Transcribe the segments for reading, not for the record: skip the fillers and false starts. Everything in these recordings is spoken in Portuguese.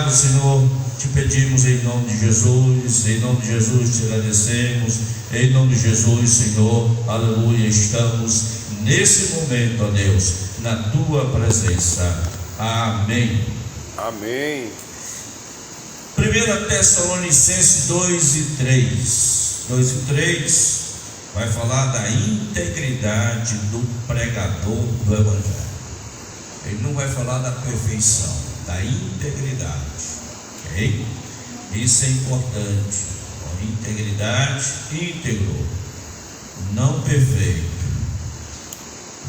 obrigado, Senhor. Te pedimos em nome de Jesus, te agradecemos, em nome de Jesus, Senhor, aleluia. Estamos nesse momento, ó Deus, na tua presença. Amém. Amém. 1 Tessalonicenses 2 e 3 vai falar da integridade do pregador do Evangelho. Ele não vai falar da perfeição, da integridade, ok? Isso é importante. Integridade, íntegro, não perfeito.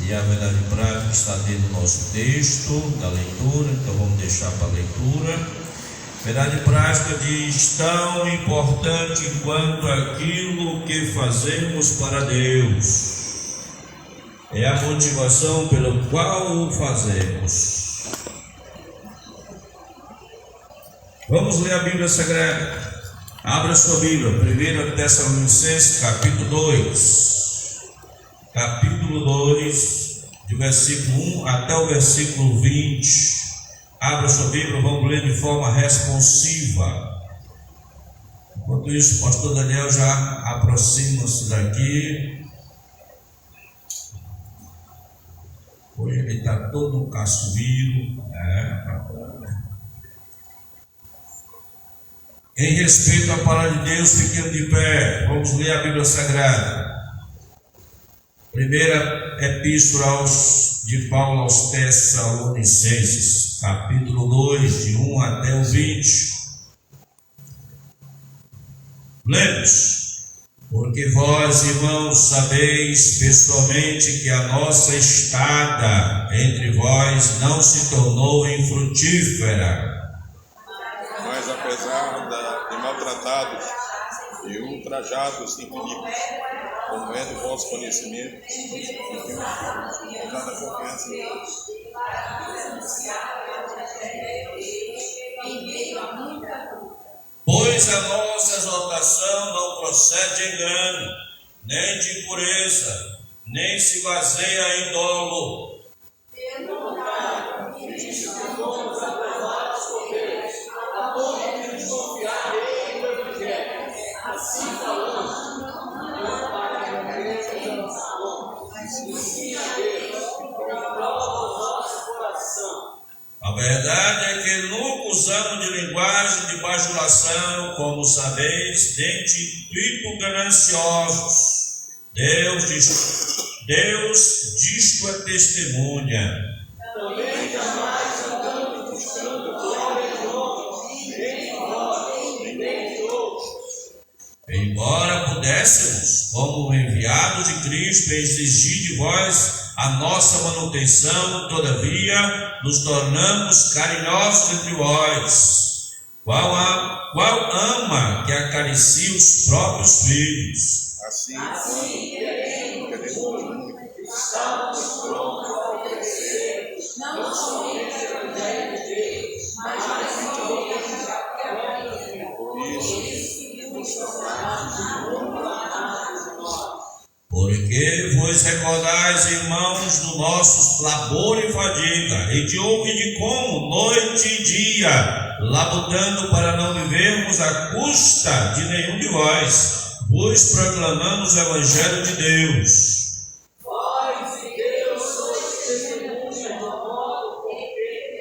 E a verdade prática está dentro do nosso texto, da leitura, então vamos deixar para a leitura. Verdade prática diz: tão importante quanto aquilo que fazemos para Deus é a motivação pela qual o fazemos. Vamos ler a Bíblia Sagrada. Abra sua Bíblia, 1 Tessalonicenses capítulo 2, de versículo 1 até o versículo 20. Abra sua Bíblia, vamos ler de forma responsiva. Enquanto isso, o pastor Daniel já aproxima-se daqui. Hoje ele está todo cascudo, Em respeito à palavra de Deus, fiquemos de pé. Vamos ler a Bíblia Sagrada. Primeira epístola de Paulo aos Tessalonicenses, capítulo 2, de 1 até o 20. Lemos. Porque vós, irmãos, sabeis pessoalmente que a nossa estada entre vós não se tornou infrutífera. Mas apesar de maltratados e ultrajados em Filipos, como é do vosso conhecimento, com cada confiança em Deus. Pois a nossa exaltação não procede de engano, nem de impureza, nem se baseia em dolo. Pelo contrário, fomos aprovados por Deus, a ponto de desconfiar dele no Evangelho. Assim falamos, não para a igreja de nosso mas sim a Deus, para prova do nosso coração. A verdade é que nunca usamos de linguagem de bajulação, como sabeis, nem de intuito gananciosos. Deus disto é testemunha. Também jamais andamos buscando glória de homens, nem de vós, nem de outros. Embora pudéssemos, como enviados de Cristo, exigir de vós a nossa manutenção, todavia nos tornamos carinhosos entre vós. Qual ama que acaricie os próprios filhos? Assim quando muito, estamos prontos a oferecer, não somente o Evangelho de Deus, mas principalmente a glória de Deus. Por isso nos tornamos porque vos recordais, irmãos, do nosso labor e fadiga, e de como, noite e dia, labutando para não vivermos à custa de nenhum de vós, vos proclamamos o Evangelho de Deus. Vós e Deus sois testemunha do modo perfeito e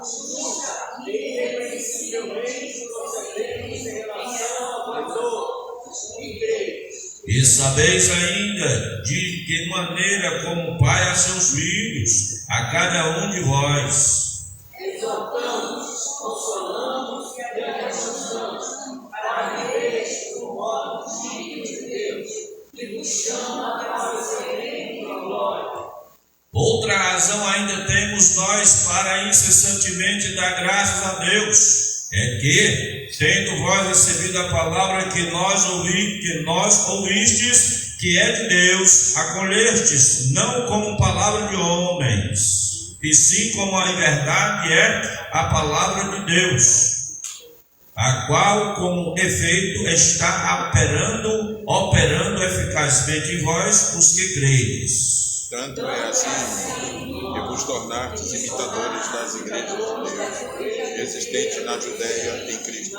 justa e irrepreensivelmente procedemos em relação a vós outros, em Deus. E sabeis ainda de que maneira como Pai a seus filhos, a cada um de vós. Exortamos, consolamos e admoestamos para viveres do modo digno de Deus, que vos chama para serem a glória. Outra razão ainda temos nós para incessantemente dar graças a Deus. É que, tendo vós recebido a palavra que nós ouvistes, que é de Deus, acolhestes, não como palavra de homens, e sim como a verdade é a palavra de Deus, a qual, como efeito, está operando eficazmente em vós, os que credes. Tanto é assim que vos tornastes imitadores das igrejas de Deus, existentes na Judéia em Cristo.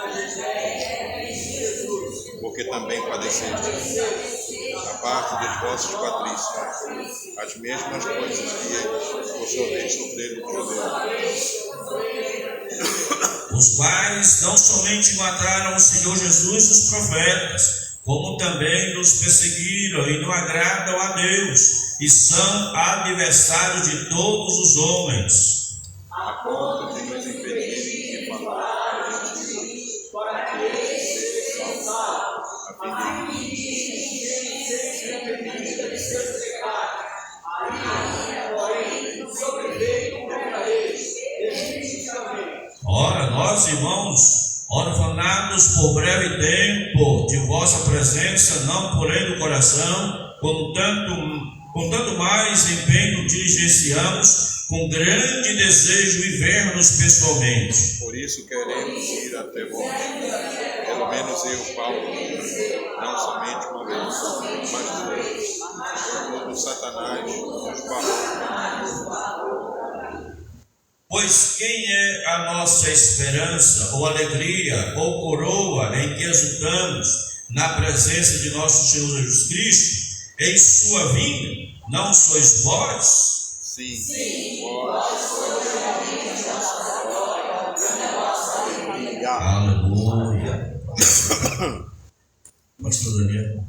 Porque também padecestes, da parte dos vossos patrícios, as mesmas coisas que eles, por sua vez, sofreram dos judeus. Os quais não somente mataram o Senhor Jesus e os profetas, como também nos perseguiram e não agradam a Deus, e são adversários de todos os homens. A ponto de nos impedirem de falar a gentios, para que eles sejam salvos, a fim de Ora, nós, irmãos, orfanados por breve tempo de vossa presença, não porém do coração, com tanto mais empenho diligenciamos, com grande desejo e vermos pessoalmente. Por isso queremos ir até vós, pelo menos eu, Paulo, não somente uma vez, mas duas, quando Satanás nos barrou. Pois quem é a nossa esperança, ou alegria, ou coroa em que exultamos na presença de nosso Senhor Jesus Cristo, em sua vinda? Não sois vós? Sim, vós sois a nossa alegria. Aleluia. Pastor Daniel,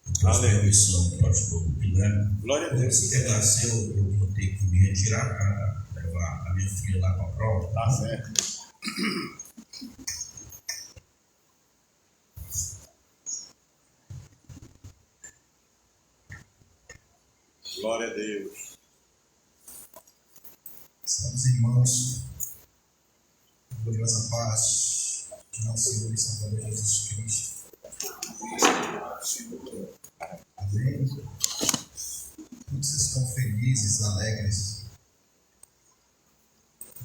depois da eleição do pastor Guilherme, Glória a Deus. se pegasse eu vou ter que me retirar para levar a minha filha lá para a prova. Tá certo. Glória a Deus. Estamos, irmãos, gloriosa paz de nosso Senhor e Salvador Jesus Cristo. Amém? Todos estão felizes, alegres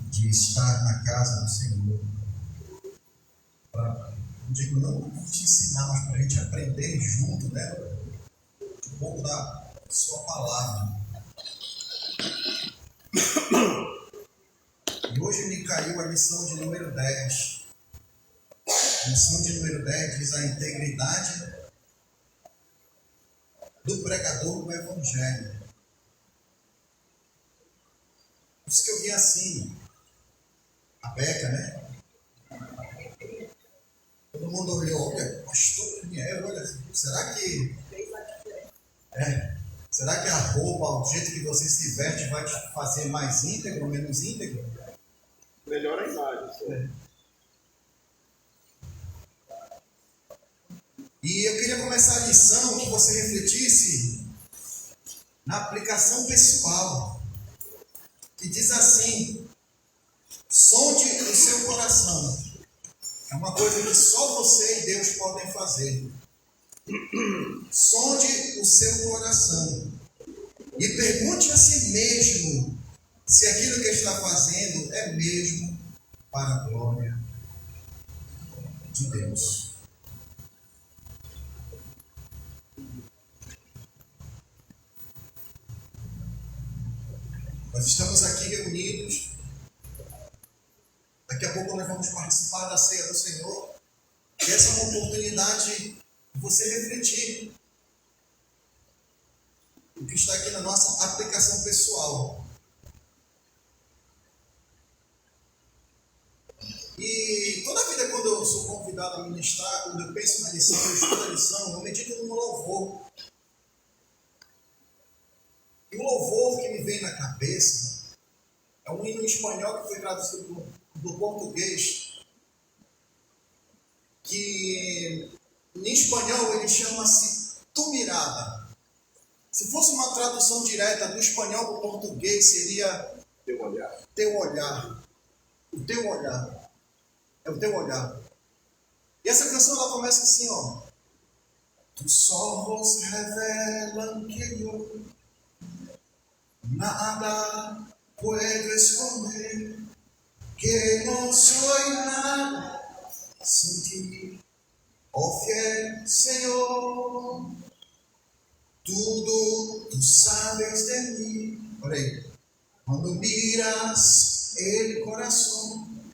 de estar na casa do Senhor. Não digo não para te ensinar, mas para a gente aprender junto, né? Um pouco da sua palavra. E hoje me caiu a lição de número 10. A lição de número 10 diz a integridade do pregador do Evangelho. Por isso que eu vi assim, a Beca, né? Todo mundo olhou, olha, pastor Daniel, olha, será que a roupa, o jeito que você se veste vai te fazer mais íntegro ou menos íntegro? Melhor a imagem. E eu queria começar a lição que você refletisse na aplicação pessoal, que diz assim: sonde o seu coração. É uma coisa que só você e Deus podem fazer. Sonde o seu coração e pergunte a si mesmo se aquilo que está fazendo é mesmo para a glória de Deus. Nós estamos aqui reunidos. Daqui a pouco nós vamos participar da ceia do Senhor. E essa é uma oportunidade de você refletir o que está aqui na nossa aplicação pessoal. E toda a vida, quando eu sou convidado a ministrar, quando eu penso na lição, eu estudo a lição, eu medito no louvor. E o louvor que me vem na cabeça é um hino em espanhol que foi traduzido do português, que em espanhol ele chama-se Tu Mirada. Se fosse uma tradução direta do espanhol para o português, seria Teu olhar. Teu olhar. O teu olhar. É o teu olhar. E essa canção ela começa assim, ó. Tus ojos revelan que yo nada puedo esconder, que no soy nada sin ti, oh fiel Señor. Tudo tu sabes de mim. Olha aí. Cuando miras el corazón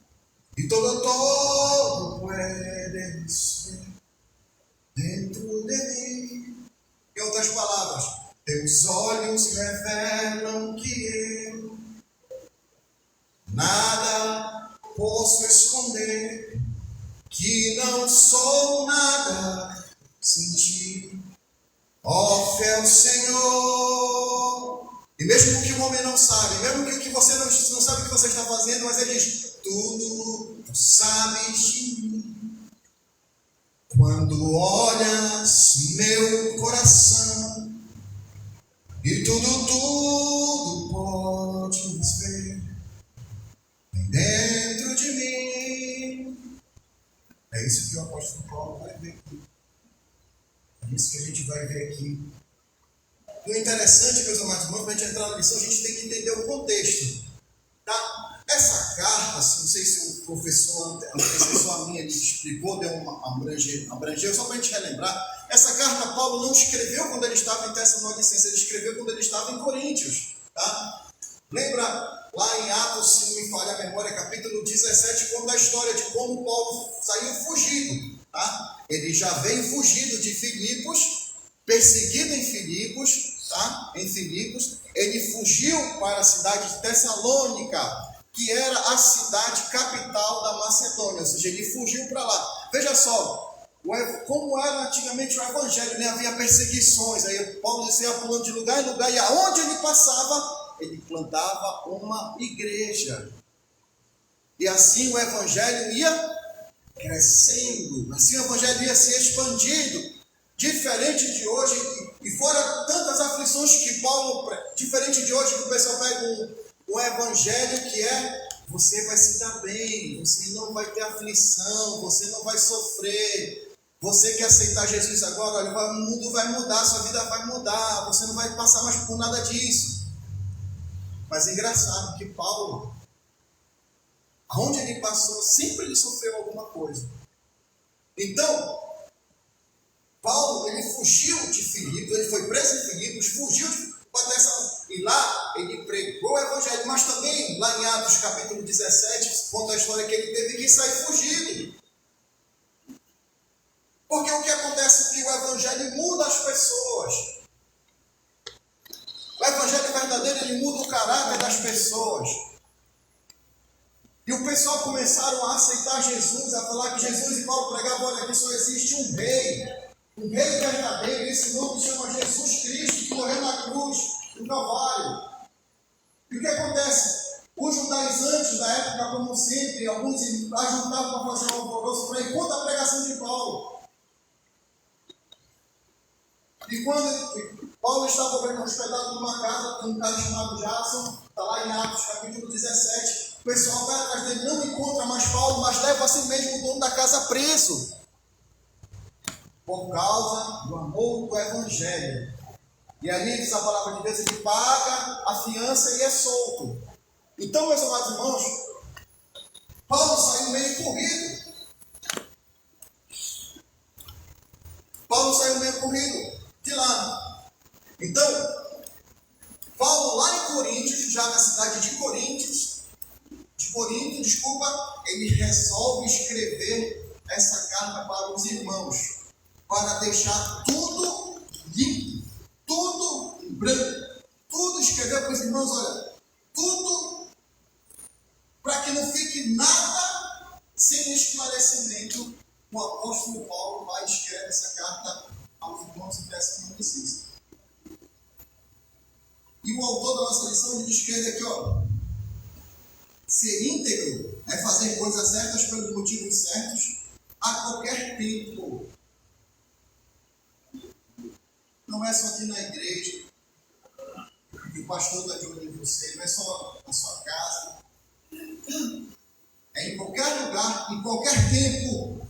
y todo puedes ver dentro de mim. Em outras palavras, teus olhos revelam que eu nada posso esconder, que não sou nada sem ti, ó fiel Senhor. E mesmo que o homem não sabe, mesmo que você não sabe o que você está fazendo, mas ele diz, tudo tu sabes de mim. Quando olhas meu coração, e tudo podes ver dentro de mim. É isso que o apóstolo Paulo vai ver aqui. É isso que a gente vai ver aqui. O interessante, meus amados irmãos, para a gente entrar na lição, a gente tem que entender o contexto. Tá? Essa carta, não sei se o professor minha lhe explicou, deu uma abrangeu, só para a gente relembrar, essa carta Paulo não escreveu quando ele estava em Tessalonicenses, ele escreveu quando ele estava em Coríntios. Tá? Lembra lá em Atos, se não me falha a memória, capítulo 17, conta a história de como Paulo saiu fugido. Tá? Ele já veio fugido de Filipos, perseguido em Filipos, tá? Em Filipos, ele fugiu para a cidade de Tessalônica, que era a cidade capital da Macedônia, ou seja, ele fugiu para lá. Veja só, como era antigamente o evangelho, né? Havia perseguições, aí Paulo ia pulando de lugar em lugar, e aonde ele passava, ele plantava uma igreja. E assim o evangelho ia crescendo, assim o evangelho ia se expandindo. Diferente de hoje, e fora tantas aflições que Paulo, diferente de hoje que o pessoal pega um evangelho que é, você vai se dar bem, você não vai ter aflição, você não vai sofrer, você quer aceitar Jesus agora, olha, o mundo vai mudar, sua vida vai mudar, você não vai passar mais por nada disso. Mas é engraçado que Paulo, aonde ele passou, sempre ele sofreu alguma coisa. Então, Paulo, ele fugiu de Filipos, ele foi preso em Filipos, fugiu para Tessalônica, e lá ele pregou o evangelho, mas também lá em Atos capítulo 17, conta a história que ele teve que sair fugido. Porque o que acontece é que o evangelho muda as pessoas. O evangelho verdadeiro, ele muda o caráter das pessoas. E o pessoal começaram a aceitar Jesus, a falar que Jesus, e Paulo pregava, olha, aqui só existe um rei verdadeiro, esse nome se chama Jesus Cristo, que morreu na cruz, no Calvário. E o que acontece? Os judaizantes da época, como sempre, alguns ajuntavam para fazer um alvoroço para ir contra a pregação de Paulo. E quando Paulo estava hospedado numa casa com um cara chamado Jason, está lá em Atos, capítulo 17, o pessoal vai atrás dele, não encontra mais Paulo, mas leva assim mesmo o dono da casa preso, por causa do amor do evangelho. E ali diz a palavra de Deus, ele paga a fiança e é solto. Então, meus amados irmãos, Paulo saiu meio corrido. De lá. Então, Paulo lá em Coríntios, já na cidade de Corinto, ele resolve escrever essa carta para os irmãos, para deixar tudo limpo, tudo em branco, tudo escrever para os irmãos, olha, tudo para que não fique nada sem esclarecimento. O apóstolo Paulo vai escrever essa carta aos irmãos em Tessalonicenses. E o autor da nossa lição, ele escreve aqui, ó, ser íntegro é fazer coisas certas pelos motivos certos a qualquer tempo. Não é só aqui na igreja, que o pastor está de olho em você, não é só na sua casa. É em qualquer lugar, em qualquer tempo.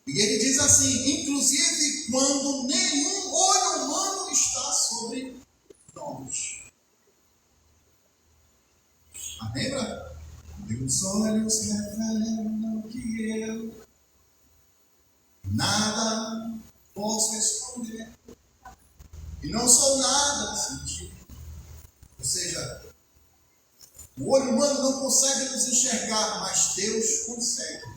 E ele diz assim, inclusive quando nenhum olho humano está sobre nós. Lembra? Meus olhos revelam que eu nada posso esconder. E não sou nada sem ti. seja, o olho humano não consegue nos enxergar, mas Deus consegue.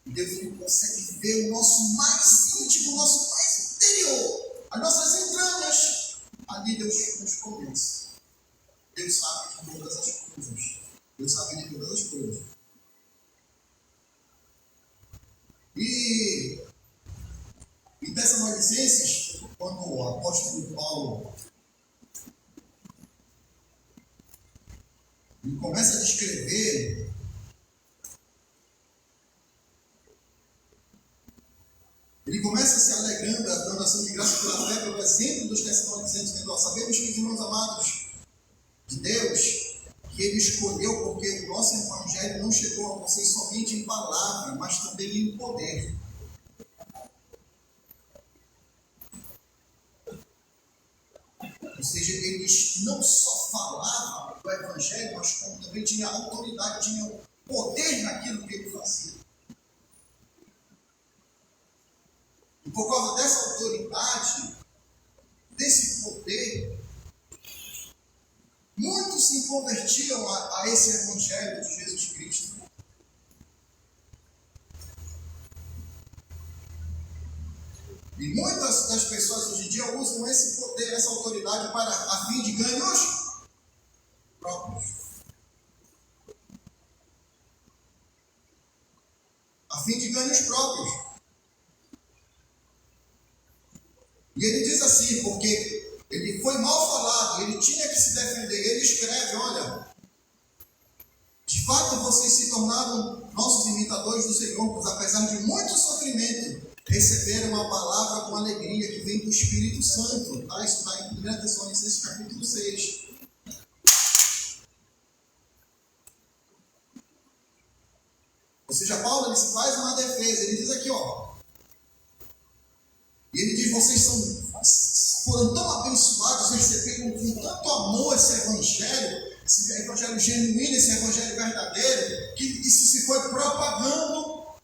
Deus ele consegue ver o nosso mais íntimo, o nosso mais interior, as nossas entranhas. Ali Deus nos conhece. Deus sabe de todas as coisas. Deus sabe de todas as coisas. E em Tessalonicenses, quando o apóstolo Paulo ele começa a descrever ele começa se alegrando, dando ação de graça pela fé, pelo exemplo dos Tessalonicenses, dizendo: sabemos que os irmãos amados de Deus, que Ele escolheu, porque o nosso Evangelho não chegou a vocês somente em palavra, mas também em poder. Ou seja, eles não só falavam do Evangelho, mas como também tinham autoridade, tinham poder naquilo que ele fazia. E por causa dessa autoridade, desse poder, muitos se convertiam a esse Evangelho de Jesus Cristo. E muitas das pessoas hoje em dia usam esse poder, essa autoridade a fim de ganhos próprios. A fim de ganhos próprios. E ele diz assim, porque ele foi mal falado, ele tinha que se defender. Ele escreve: olha, de fato vocês se tornaram nossos imitadores do Senhor, pois apesar de muito sofrimento, receberam a palavra com alegria que vem do Espírito Santo. Tá? Isso está em 1 Tessalonicenses capítulo 6. Ou seja, Paulo ele se faz uma defesa. Ele diz aqui, e ele diz: vocês foram tão abençoados, receberam com tanto amor esse evangelho genuíno, esse evangelho verdadeiro, que isso se foi propagando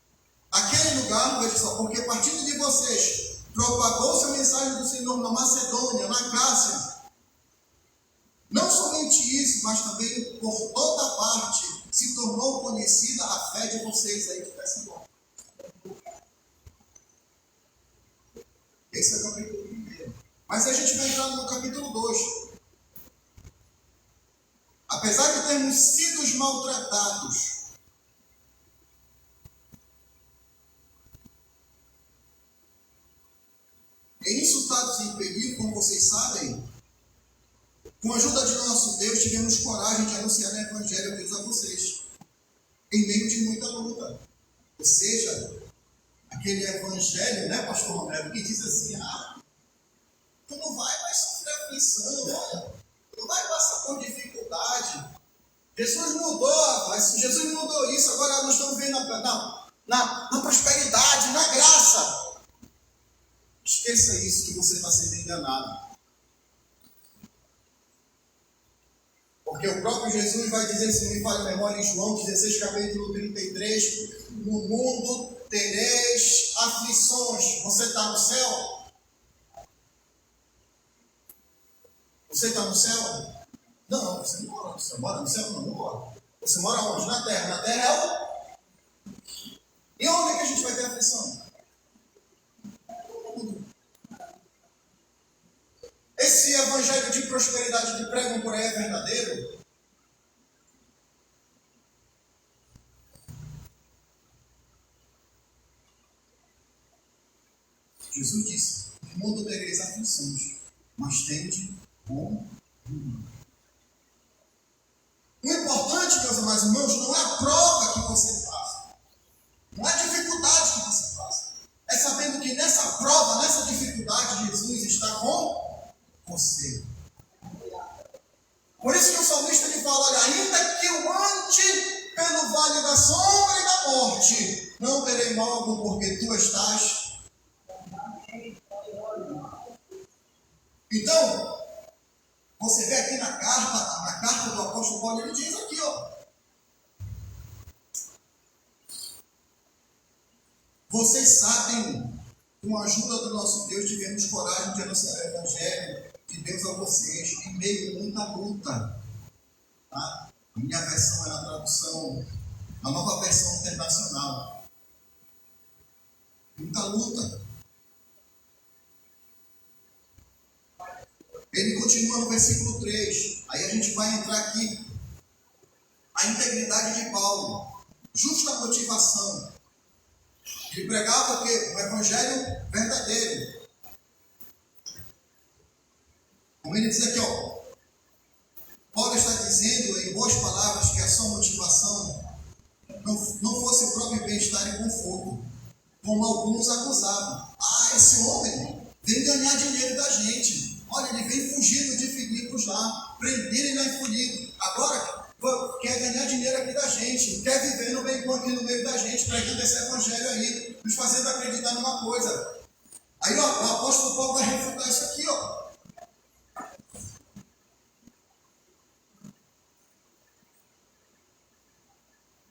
naquele lugar, veja só, porque partindo de vocês, propagou-se a mensagem do Senhor na Macedônia, na Glácia. Não somente isso, mas também por toda parte se tornou conhecida a fé de vocês aí de Tessalônica. Esse é o capítulo 1. Mas a gente vai entrar no capítulo 2. Apesar de termos sido maltratados, e insultados em perigo, como vocês sabem, com a ajuda de nosso Deus, tivemos coragem de anunciar o Evangelho de Deus a vocês, em meio de muita luta. Ou seja, aquele Evangelho, né, pastor Romero, que diz assim: tu não vai mais sofrer aflição, olha, tu não vai passar por dificuldade. Jesus mudou, Jesus mudou isso, agora nós estamos vendo na prosperidade, na graça. Esqueça isso, que você está sendo enganado. Porque o próprio Jesus vai dizer, se não me falha a memória, em João 16, capítulo 33, no mundo tereis aflições. Você está no céu? Você está no céu? Não, você não mora no céu. Mora no céu? Não mora. Você mora onde? Na terra. Na terra é o... E onde é que a gente vai ter aflição? Esse evangelho de prosperidade que pregam por aí é verdadeiro? Jesus disse: no mundo tereis aflições, mas tende bom ânimo. O importante, meus amados irmãos, não é a prova que você faça, não é a dificuldade que você faça, é sabendo que nessa prova, nessa dificuldade, Jesus está com você. Por isso que o salmista ele fala: olha, ainda que eu ande pelo vale da sombra e da morte, não terei mal algum, porque tu estás. Então, você vê aqui na carta do apóstolo Paulo, ele diz aqui, vocês sabem, com a ajuda do nosso Deus, tivemos coragem de anunciar o Evangelho de Deus a vocês, em meio a muita luta. Tá? A minha versão é na tradução, a nova versão internacional. Muita luta. Ele continua no versículo 3. Aí a gente vai entrar aqui. A integridade de Paulo. Justa motivação. Ele pregava o quê? O evangelho verdadeiro. Como ele diz aqui, ó. Paulo está dizendo em boas palavras que a sua motivação não fosse o próprio bem-estar e conforto, como alguns acusavam. Ah, esse homem vem ganhar dinheiro da gente. Olha, ele vem fugindo de Filipos lá, prenderem lá em Filipos. Agora quer ganhar dinheiro aqui da gente, quer viver no meio aqui no meio da gente, pregando esse evangelho aí, nos fazendo acreditar numa coisa. Aí, ó, o apóstolo Paulo vai refutar isso aqui, ó.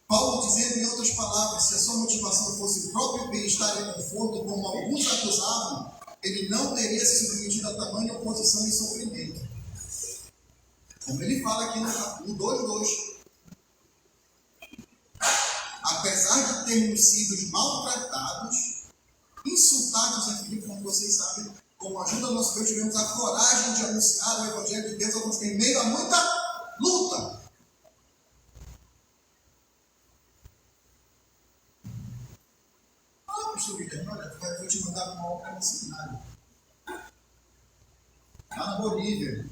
Paulo dizendo, em outras palavras, se a sua motivação fosse o próprio bem-estar e conforto, como alguns acusavam, ele não teria se submetido a tamanha oposição e sofrimento. Como ele fala aqui no 2:2. Apesar de termos sido maltratados, insultados em Filipe, como vocês sabem, com a ajuda do nosso Deus, tivemos a coragem de anunciar o Evangelho de Deus em meio a muita luta. Pastor Guilherme, olha, eu vou te mandar uma obra no seminário. Lá na Bolívia.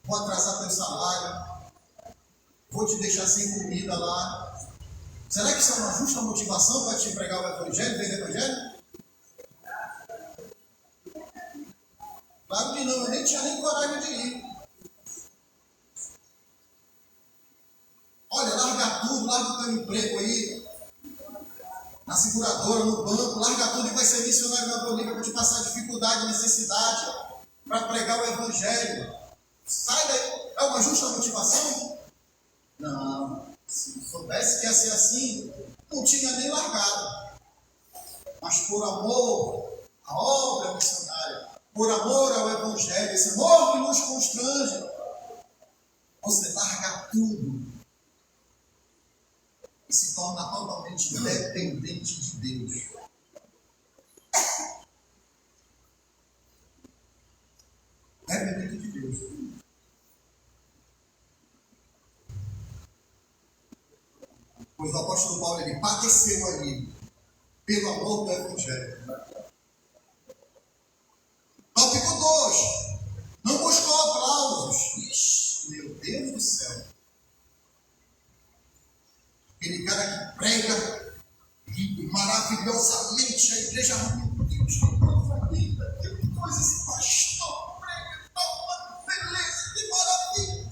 Vou atrasar teu salário. Vou te deixar sem comida lá. Será que isso é uma justa motivação para te pregar o Evangelho, vender o Evangelho? Claro que não, eu nem tinha nem coragem de ir. Olha, larga tudo, larga o teu emprego aí. Na seguradora, no banco, larga tudo e vai ser missionário na Bolívia para te passar dificuldade, necessidade, para pregar o Evangelho. Sai daí. É uma justa motivação? Não. Se soubesse que ia ser assim, não tinha nem largado. Mas por amor à obra missionária, por amor ao Evangelho, esse amor que nos constrange, você larga tudo e se torna totalmente dependente de Deus. Dependente de Deus. Pois o apóstolo Paulo, ele padeceu ali pelo amor do Evangelho. Tópico 2. Não buscou aplausos. Ixi, meu Deus do céu. Aquele cara que prega maravilhosamente a igreja. Meu Deus, que coisa linda. Que coisa esse pastor prega. Toma, beleza, que maravilha.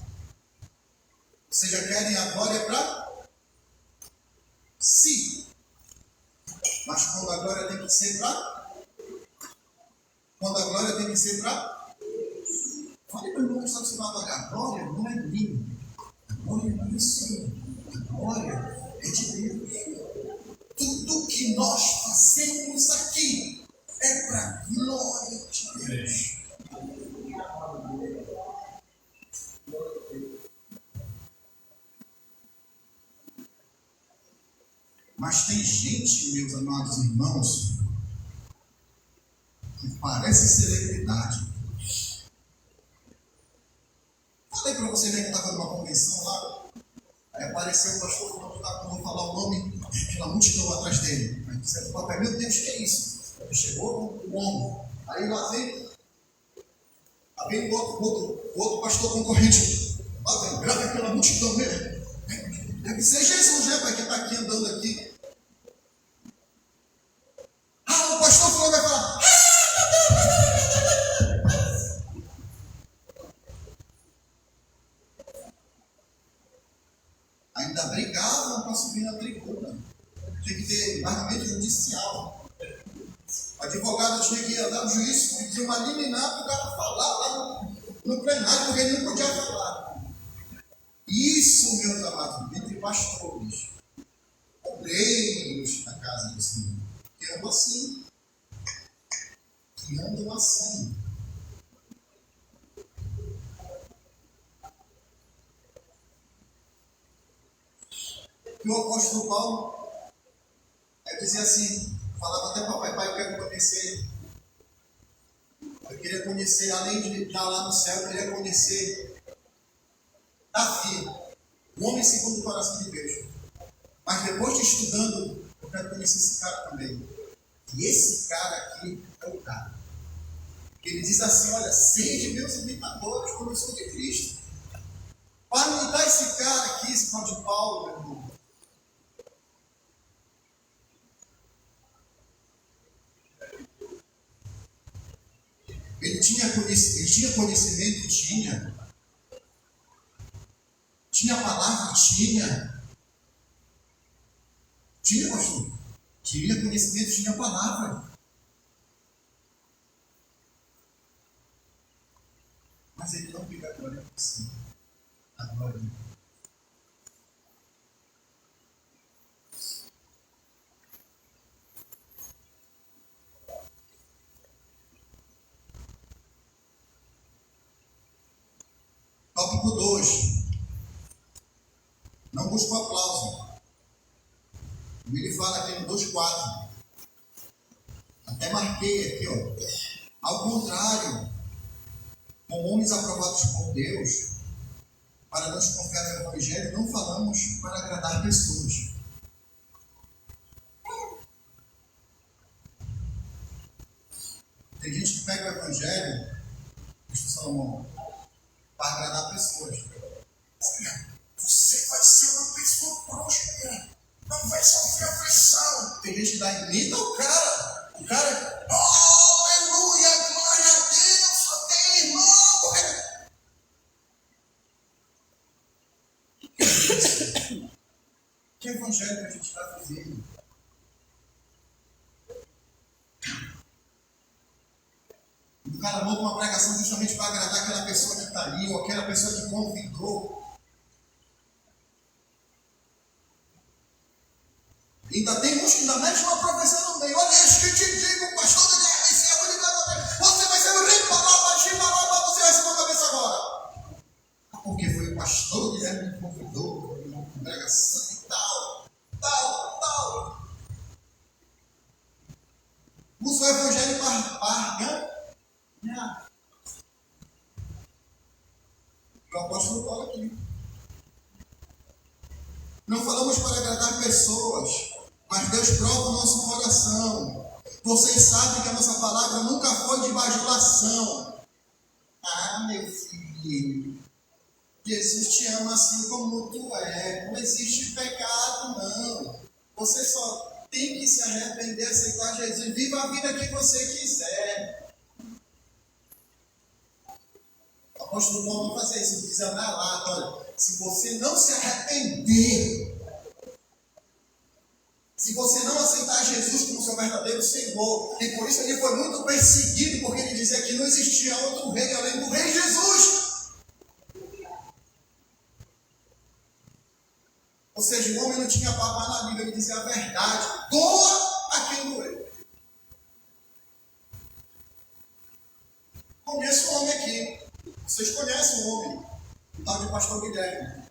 Vocês já querem a glória para si. Mas quando a glória tem que ser para? Quando a glória tem que ser para? Fale para o irmão que está do seu lado, olha, a glória não é minha. A glória não é sua. A glória é de Deus. Tudo que nós fazemos aqui é para a glória de Deus. Mas tem gente, meus amados irmãos, que parece celebridade. Falei para vocês, né, que eu estava numa convenção lá. Aí apareceu o pastor falando, não vou falar o nome, aquela multidão atrás dele. Aí disse, papai, meu Deus, que é isso? Aí chegou o homem. Aí lá vem o outro pastor concorrente. Lá vem, grava aquela multidão mesmo. Deve ser Jesus, né, pai, que está aqui andando aqui. Ah, o pastor falou, vai falar. Ainda brigavam para subir na tribuna. Tinha que ter embargamento judicial. O advogado tinha que andar no juízo e tinha uma liminar para o cara falar lá no plenário, porque ele não podia falar. Isso, meus amados, entre pastores, obreiros na casa do Senhor, que andam assim. Que andam assim. o apóstolo Paulo dizia assim, falava até para o pai, eu quero conhecer. Eu queria conhecer, além de estar lá no céu, eu queria conhecer Davi, o homem segundo o coração de Deus. Mas depois de estudando, eu quero conhecer esse cara também. E esse cara aqui é o cara. Ele diz assim, olha, sede meus imitadores, como eu sou de Cristo. Para imitar esse cara aqui, esse tal de Paulo, meu irmão. Ele tinha conhecimento? Tinha palavra? Tinha, pastor. Tinha conhecimento, tinha palavra. Mas ele não fica a glória por cima. A glória. Tópico 2. Não busca o aplauso. Ele fala aqui no 2,4. Até marquei aqui, ó. Ao contrário, com homens aprovados por Deus, para nos confiar no Evangelho, não falamos para agradar pessoas. Tem gente que pega o Evangelho, Cristo Salomão, para agradar pessoas. Você vai ser uma pessoa próspera, não vai sofrer aflição. Tem gente que imita o cara. O cara, oh, aleluia, glória a Deus, só tem irmão. Que evangelho que a gente está vivendo? O cara monta uma pregação justamente para agradar aquela pessoa que está ali, ou aquela pessoa que convidou. Ainda tem uns que ainda metem uma profecia no meio. Olha, isso que eu te digo, pastor de guerra, você vai ser o rei, você vai ser uma cabeça agora. Porque foi o pastor de guerra que me convidou, uma pregação e tal. Usa o evangelho para ganhar. O apóstolo Paulo aqui. Não falamos para agradar pessoas, mas Deus prova o nosso coração. Vocês sabem que a nossa palavra nunca foi de bajulação. Ah, meu filho, Jesus te ama assim como tu é. Não existe pecado, não. Você só tem que se arrepender, aceitar Jesus. Viva a vida que você quiser. O apóstolo Paulo vai fazer isso. Ele diz na lata, olha, se você não se arrepender, se você não aceitar Jesus como seu verdadeiro Senhor, e por isso ele foi muito perseguido, porque ele dizia que não existia outro rei além do rei Jesus. Ou seja, o homem não tinha palavra na língua, ele dizia a verdade, doa a quem doer. Conheço o homem aqui, vocês conhecem o homem, o tal de pastor Guilherme.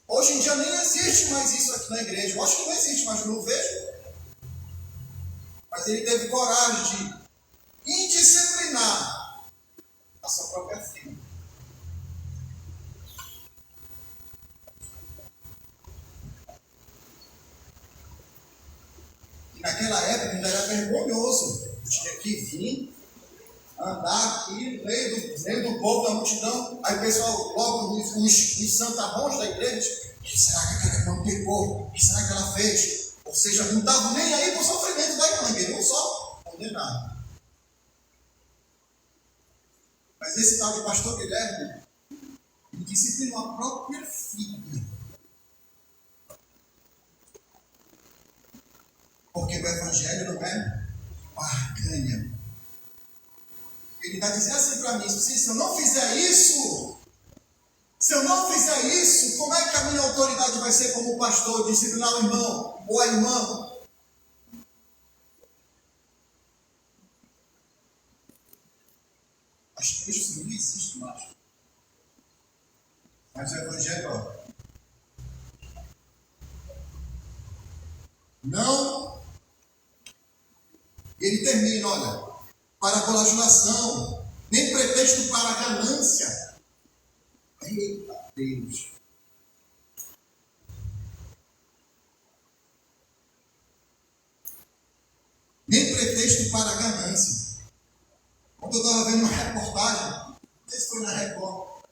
Hoje em dia nem existe mais isso aqui na igreja. Eu acho que não existe, mas eu não vejo. Mas ele teve coragem de indisciplinar a sua própria filha. E naquela época ainda era vergonhoso. Eu tinha que vir, andar aqui no meio do povo, da multidão. Aí o pessoal, logo os santarrões da igreja, o que será que aquela irmã pecou? O que será que ela fez? Ou seja, não estavam nem aí para o sofrimento da irmã, queriam só condenar. Mas esse tal de pastor Guilherme, ele disciplinou a própria filha. Porque o evangelho não é barganha. Ele vai dizer assim para mim, se eu não fizer isso, como é que a minha autoridade vai ser como pastor, disciplinar o irmão ou a irmã? As três não existem mais. Mas o evangelho, Não. Ele termina, olha, para a bajulação, nem pretexto para a ganância. Eita Deus. Nem pretexto para a ganância. Quando eu estava vendo uma reportagem, não sei se foi na Record,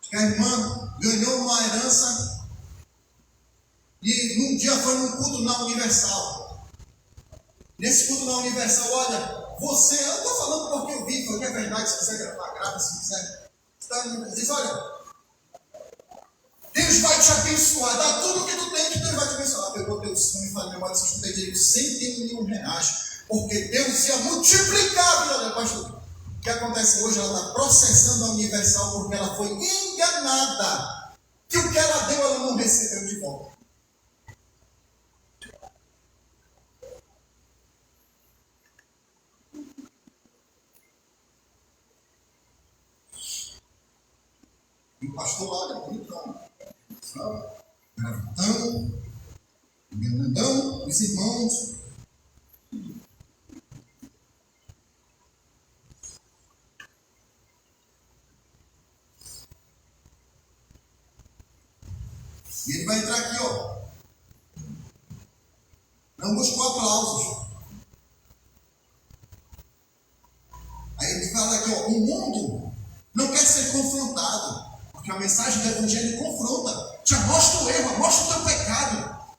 que a irmã ganhou uma herança e num dia foi num culto na Universal. Nesse culto na Universal, olha, você, eu estou falando porque eu vi, porque é verdade, se quiser gravar, grava, se quiser. Diz, olha, Deus vai te abençoar, dá tudo o que tu tem que Deus vai te abençoar. Pegou teu sangue e falou, meu irmão, se eu tenho direito R$100.000, porque Deus ia multiplicar, filha da pastor. O que acontece hoje? Ela está processando a Universal porque ela foi enganada. Que o que ela deu, ela não recebeu de volta. E o pastor olha, bonitão, gravitão, enganandão, os irmãos. E ele vai entrar aqui, ó. Não buscou aplausos. Aí ele fala aqui, ó, o mundo não quer ser confrontado. Porque a mensagem do Evangelho confronta. Te mostra o erro, mostra o teu pecado.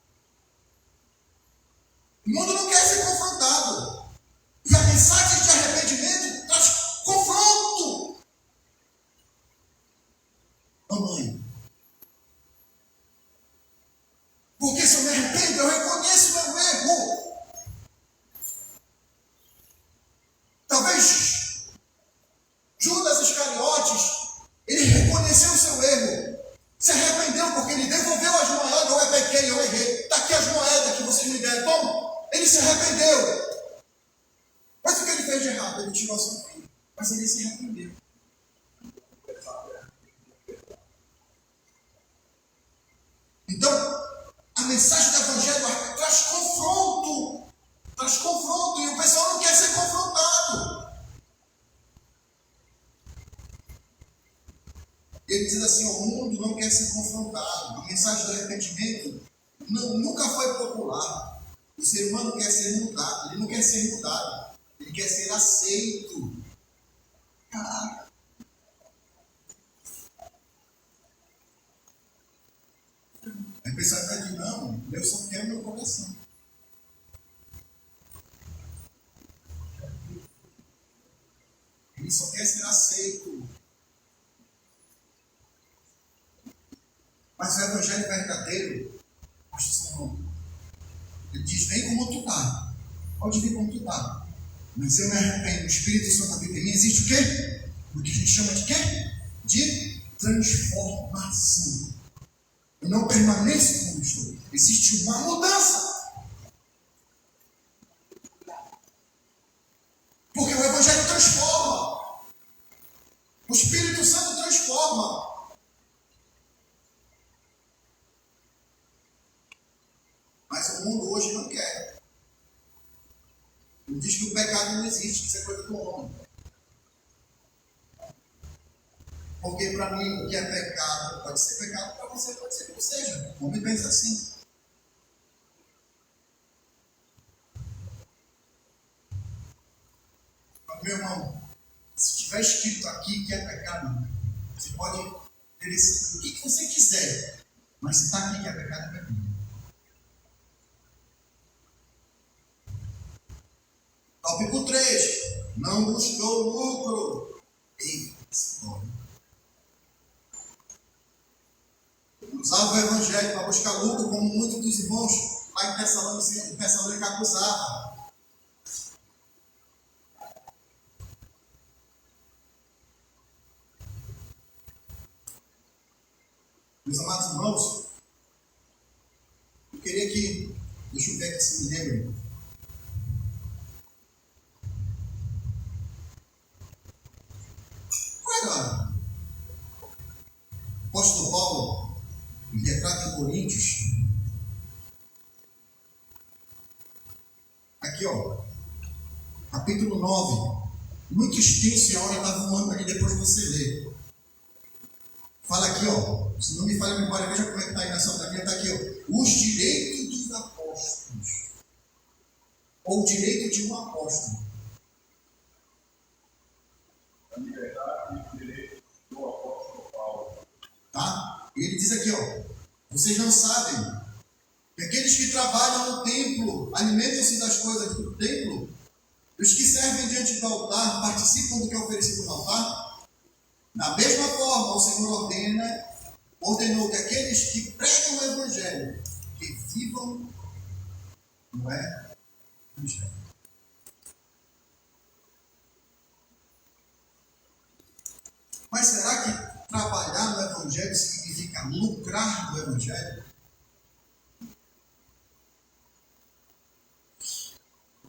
O mundo não quer ser confrontado. E a mensagem de arrependimento traz confronto. Mamãe. Porque se eu me arrependo, eu reconheço meu erro. Talvez Judas Iscariotes, ele reconheceu o seu erro, se arrependeu porque ele devolveu as moedas. Eu pequei, eu errei. Está aqui as moedas que vocês me deram. Toma. Ele se arrependeu. Mas o que ele fez de errado? Ele tirou a sua filha. Mas ele se arrependeu. Então, a mensagem do Evangelho traz confronto. Traz confronto. E o pessoal não quer ser confrontado. Ele diz assim, o mundo não quer ser confrontado. A mensagem do arrependimento nunca foi popular. O ser humano quer ser mudado. Ele não quer ser mudado. Ele quer ser aceito. Caraca. Aí o pessoal vai dizer, não, Deus só quer o meu coração. Ele só quer ser aceito. Mas o Evangelho verdadeiro, ele diz, vem como tu está. Pode vir como tu está. Mas eu me arrependo, o Espírito Santo habita em mim. Existe o quê? O que a gente chama de quê? De transformação. Eu não permaneço como estou. Existe uma mudança. Porque o Evangelho transforma. O Espírito Santo transforma. Mas o mundo hoje não quer. Ele diz que o pecado não existe, que isso é coisa do homem. Porque para mim o que é pecado pode ser pecado, para você pode ser que não seja. O homem pensa assim. Mas, meu irmão, se tiver escrito aqui que é pecado, você pode ter o que você quiser. Mas se está aqui que é pecado, é pecado. Tópico 3. Não buscou lucro. Eita, usava o Evangelho para buscar lucro, como muitos dos irmãos lá em Tessalônica acusavam. Meus amados irmãos, eu queria que, deixa eu ver aqui se me lembra. Agora, o apóstolo Paulo, em retrato em Coríntios, Aqui, ó. Capítulo 9. Muito extenso e a hora está voando aqui, depois você lê. Fala aqui, ó. Se não me falha a memória, veja como é que está aí nessa outra linha. Está aqui, ó. Os direitos dos apóstolos. Ou o direito de um apóstolo. A liberdade e o direito do apóstolo Paulo. Tá? E ele diz aqui, ó. Vocês não sabem que aqueles que trabalham no templo alimentam-se das coisas do templo. Os que servem diante do altar participam do que é oferecido no altar. Da mesma forma, o Senhor ordenou que aqueles que pregam o Evangelho, que vivam no Evangelho. Mas será que trabalhar no Evangelho significa lucrar do Evangelho?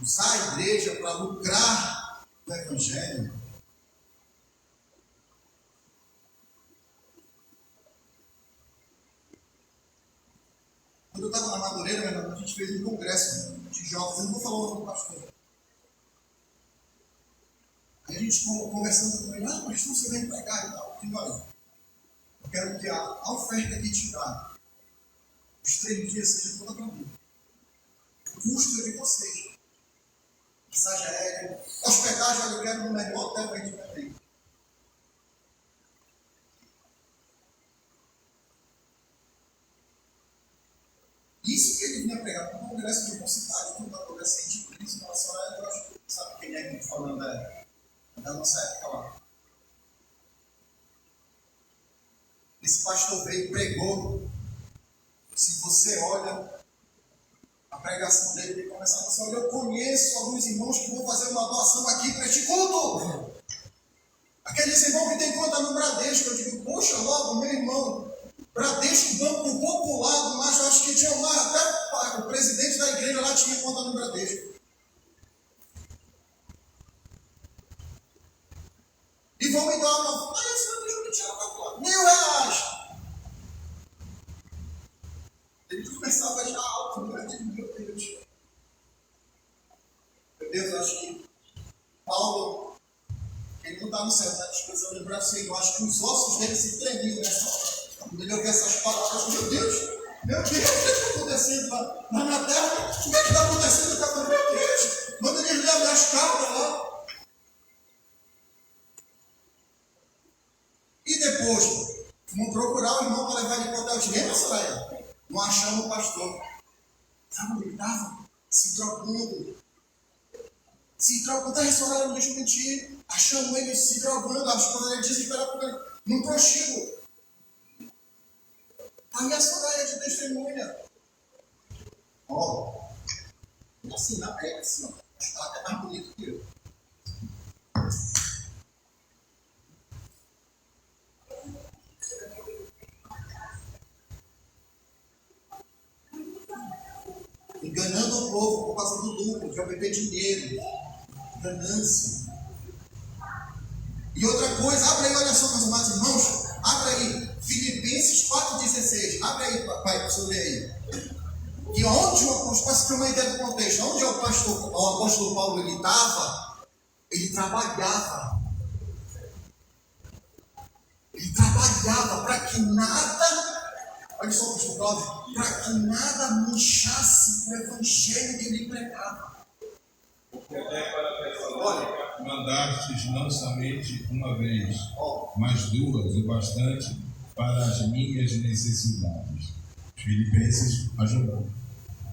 Usar a igreja para lucrar do Evangelho? Quando eu estava na Madureira, meu irmão, a gente fez um congresso de jovens, eu não vou falar o nome do pastor. Aí a gente conversando com ele, pastor, você vem pregar e tal. Eu falei, eu quero que a oferta que te dá, os 3 dias, seja toda para mim. O custo é de vocês. Passagem aérea, hospedagem, eu quero no melhor hotel aí de Belém. Isso que ele vinha pregar para o congresso de universidade, quando eu conversei de crise em relação a ela, eu acho que sabe quem é que está falando da nossa época lá. Esse pastor veio e pregou. Se você olha a pregação dele, ele começa a falar, olha, eu conheço alguns irmãos que vão fazer uma doação aqui para este culto. Aqueles irmãos que tem conta no Bradesco, eu digo, poxa, logo, meu irmão, Bradesco, Banco Popular, mas eu acho que tinha mais, até o presidente da igreja lá tinha conta no Bradesco. E vão me dar uma... Olha, senhor, deixa eu me tirar para fora. R$1.000. Ele começava já alto, meu Deus. Meu Deus, eu acho que Paulo, ele não está no céu, está descansando no braço, eu acho que os ossos dele se tremiam nessa hora. Quando ele ouviu essas palavras, meu Deus, o que está acontecendo lá na terra? O que está acontecendo? Meu Deus, manda ele ler minhas cartas lá. E depois, fomos procurar o irmão para levar ele para o hotel de Rema, Soraya. Não achamos o pastor. Sabe onde ele estava? Se drogando. Se drogando. Tá restaurando, não deixa eu mentir. Achamos ele se drogando. Acho que ele desesperado por ele. Num prostíbulo. Aí a Soraya de testemunha. Ó. Assim, na pega, assim, ó. Acho que ela até mais bonita que eu. Enganando o povo por causa do lucro, de obter dinheiro, ganância. E outra coisa, abre aí, olha só, meus amados irmãos, abre aí, Filipenses 4,16, abre aí, pai, para você ler aí. E onde o apóstolo, para se ter uma ideia do contexto, onde o apóstolo Paulo ele estava, ele trabalhava. Ele trabalhava para que nada... Olha só, pastor Cláudio, para que nada manchasse o evangelho que ele pregava. Porque até para Tessalônica mandastes não somente uma vez, mas 2 o bastante para as minhas necessidades. Filipenses ajudando.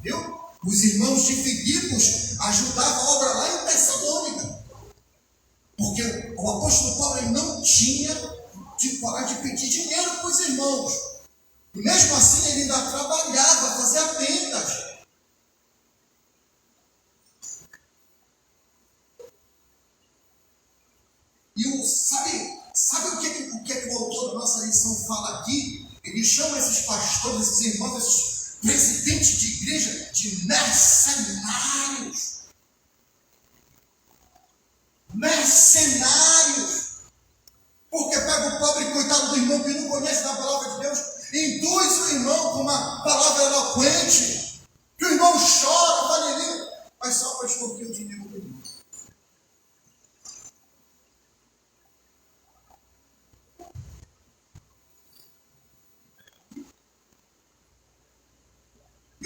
Viu? Os irmãos de Filipos ajudavam a obra lá em Tessalônica. Porque o apóstolo Paulo ele não tinha de coragem de pedir dinheiro para os irmãos. E mesmo assim ele ainda trabalhava, fazia tendas. E sabe o que o autor da nossa lição fala aqui? Ele chama esses pastores, esses irmãos, esses presidentes de igreja de mercenários. Mercenários. Porque pega o pobre coitado do irmão que não conhece da palavra de Deus, induz o irmão com uma palavra eloquente, que o irmão chora, vai ali, mas só para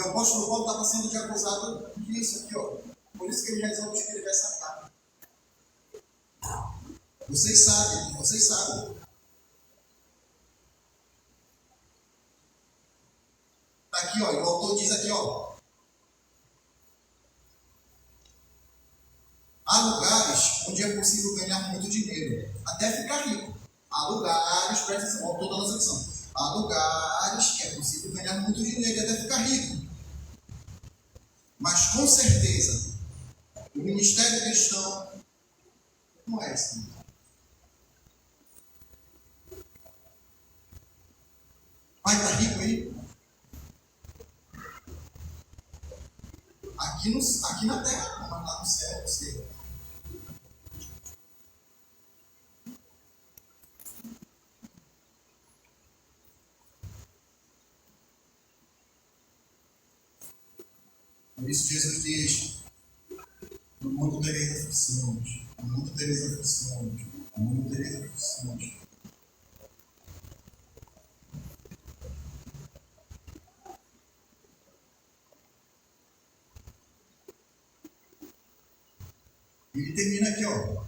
E o apóstolo Paulo estava sendo acusado disso aqui, ó. Por isso que ele resolve escrever essa carta. Vocês sabem, vocês sabem. Está aqui, ó, e o autor diz aqui, ó. Há lugares onde é possível ganhar muito dinheiro, até ficar rico. Há lugares, presta atenção, o autor da nossa lição. Há lugares que é possível ganhar muito dinheiro e até ficar rico. Mas com certeza, o ministério cristão não é assim. Vai estar rico aí? Aqui na terra, mas lá no céu, você. Por isso Jesus diz: no mundo tereis aflições, no mundo tereis aflições, no mundo tereis aflições. Ele termina aqui, ó.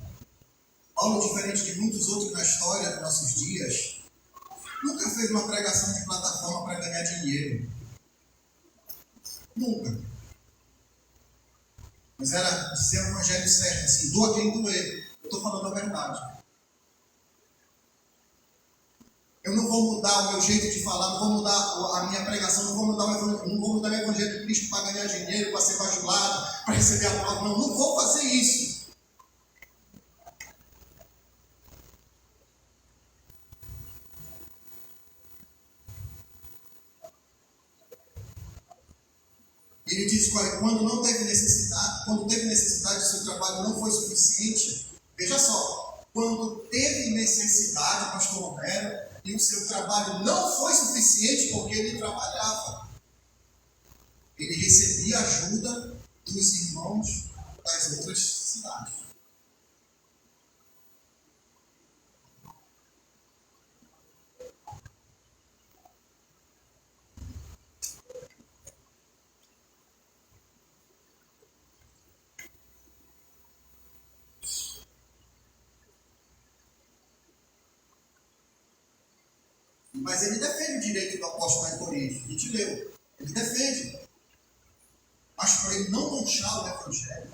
Paulo, diferente de muitos outros na história dos nossos dias, nunca fez uma pregação de plataforma para ganhar dinheiro. Nunca. Mas era dizer o evangelho certo, assim, doa quem doer. Eu estou falando a verdade. Eu não vou mudar o meu jeito de falar, não vou mudar a minha pregação, não vou mudar o evangelho de Cristo para ganhar dinheiro, para ser bajulado, para receber a palavra. Não vou fazer isso. Ele diz que quando teve necessidade, o seu trabalho não foi suficiente. Veja só, quando teve necessidade, pastor Romero, e o seu trabalho não foi suficiente porque ele trabalhava, ele recebia ajuda dos irmãos das outras cidades. Mas ele defende o direito do apóstolo em Corinto. A gente leu. Ele defende. Mas para ele não manchar o evangelho,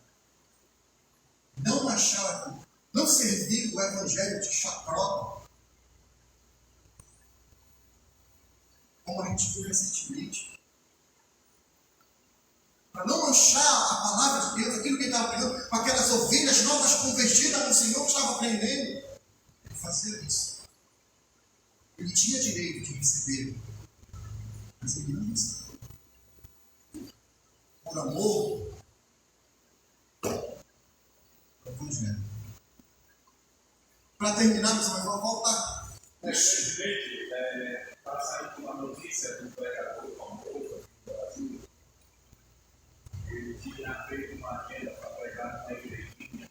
não servir o evangelho de chacrota, como a gente viu recentemente, para não manchar a palavra de Deus, aquilo que ele estava aprendendo, com aquelas ovelhas novas convertidas no Senhor que estava aprendendo, ele fazia isso. Ele tinha direito de receber, mas ele não recebeu. Por amor ao Evangelho. Para terminar, nós vamos voltar. Presidente, para sair com uma notícia do pregador famoso do Brasil, ele tinha feito uma agenda para pregar na igrejinha.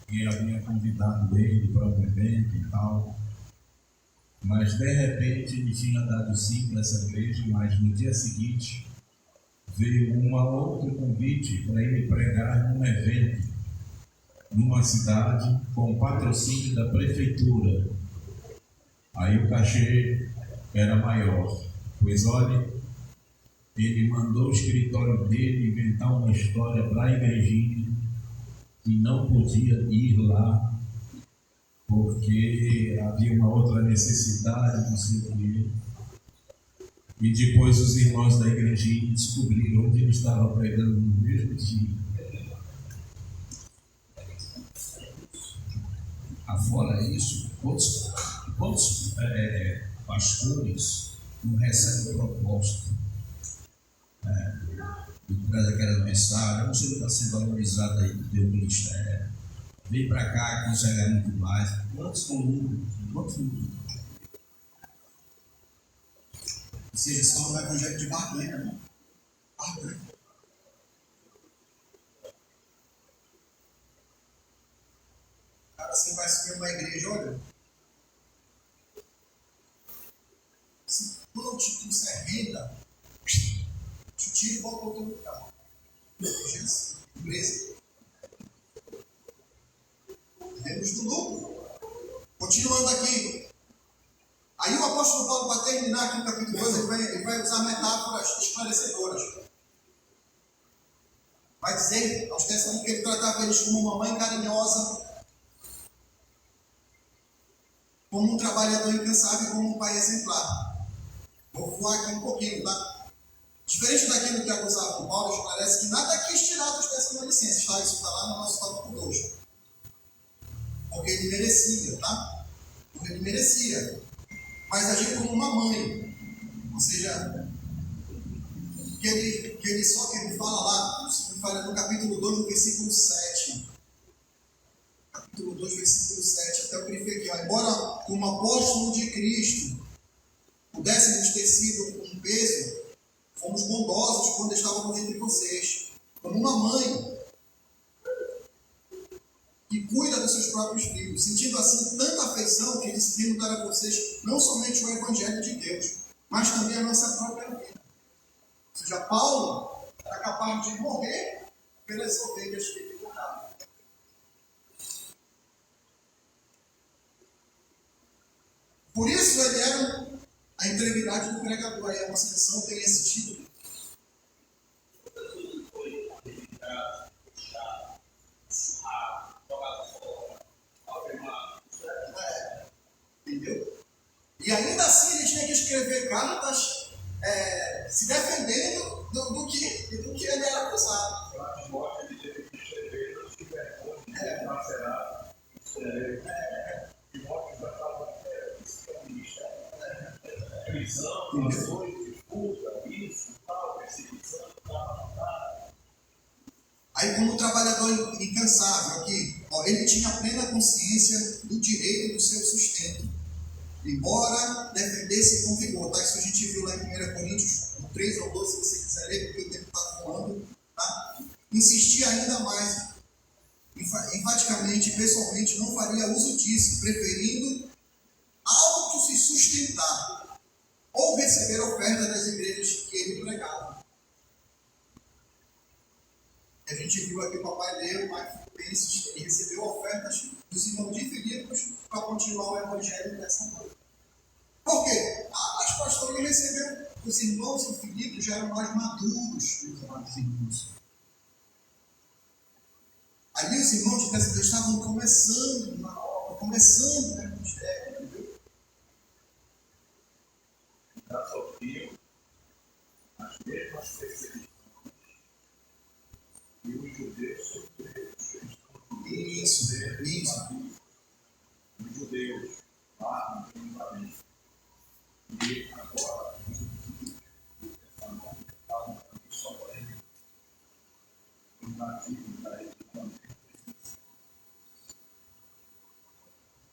E havia convidado ele para um evento e tal. Mas de repente ele tinha dado sim para essa igreja, mas no dia seguinte veio um outro convite para ele pregar num evento, numa cidade, com patrocínio da prefeitura. Aí o cachê era maior. Pois olha, ele mandou o escritório dele inventar uma história para a igrejinha que não podia ir lá, porque havia uma outra necessidade, não sei o quê. E depois os irmãos da igrejinha descobriram onde ele estava pregando no mesmo dia. Afora isso, quantos pastores não recebem proposta de trazer aquela mensagem? Você está sendo valorizado aí do teu ministério. Vem para cá, consegue muito mais. Quantos números? Ou seja, só no evangelho de barganha, né? Barganha. Cara, você vai subir uma igreja, olha. Se tu não te trouxer renda, tu tira e bota outro lugar. Empresa. Vemos do lucro. Continuando aqui. Aí o apóstolo Paulo, para terminar aqui no capítulo 2, ele vai usar metáforas esclarecedoras. Vai dizer aos Tessalonicenses que ele tratava eles como uma mãe carinhosa, como um trabalhador incansável e como um pai exemplar. Vou voar aqui um pouquinho, tá? Diferente daquilo que acusava o Paulo, esclarece que nada quis tirar dos Tessalonicenses, tá? Isso está lá no nosso tópico 2. Porque ele merecia, tá? Porque ele merecia. Mas agir como uma mãe. Ou seja, que ele fala lá, se não falha, no capítulo 2, no versículo 7. Capítulo 2, versículo 7. Até eu grifei aqui, ó. Embora como apóstolo de Cristo pudéssemos ter sido um peso, fomos bondosos quando estávamos entre vocês, como uma mãe que cuida dos seus próprios filhos, sentindo assim tanta afeição que decidimos dar a vocês não somente o Evangelho de Deus, mas também a nossa própria vida. Ou seja, Paulo era capaz de morrer pelas ovelhas que ele cuidava. Por isso ele era a integridade do pregador. Aí a nossa lição tem esse título. Entendeu? E ainda assim ele tinha que escrever cartas se defendendo do que ele era acusado. Para Timóteo, ele teve que escrever, não se vergonha, não será. Timóteo já estava prisão, ações, disputa, isso, tal, perseguição, tal. Aí, como trabalhador incansável aqui, ele tinha plena consciência do direito do seu sustento, embora defendesse com vigor, tá? Isso a gente viu lá em 1 Coríntios 3 ou 12, se você quiser ler, porque o tempo está voando, tá? Insistia ainda mais, enfaticamente, pessoalmente, não faria uso disso, preferindo auto se sustentar ou receber oferta das igrejas que ele pregava. A gente viu aqui o papai dele, mas ele recebeu ofertas dos irmãos de Filipos para continuar o evangelho dessa noite. Por quê? Mas pastor, ele recebeu, os irmãos de Filipos já eram mais maduros, meus amados irmãos. Ali os irmãos de Tessalônica estavam começando na obra, começando o evangelho, entendeu? Já sofriam as mesmas perseguições e os judeus sofreram, os cristãos. Isso. Os judeus lá no Jerusalém. E agora, essa nova estavam também sofrendo os nativos da região.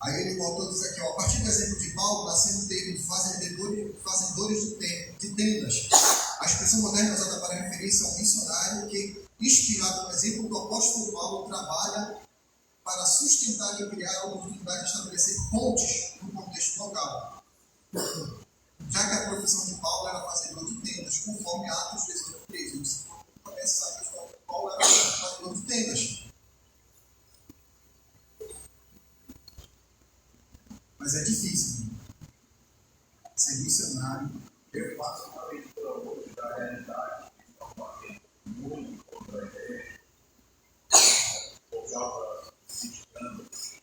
Aí ele voltou a dizer aqui, ó, a partir do exemplo de Paulo, nascendo dele fazendores de tendas. A expressão moderna usada para referir-se a um missionário que, inspirado no exemplo do apóstolo Paulo, trabalha para sustentar e criar a oportunidade de estabelecer pontes no contexto local. Já que a profissão de Paulo era fazedor de tendas, conforme Atos 18:3. Você conhece, sabe que Paulo era fazedor de tendas. Mas é difícil. Ser missionário. Eu faço uma leitura hoje da realidade que estão batendo muito contra a igreja, por causa de escândalos.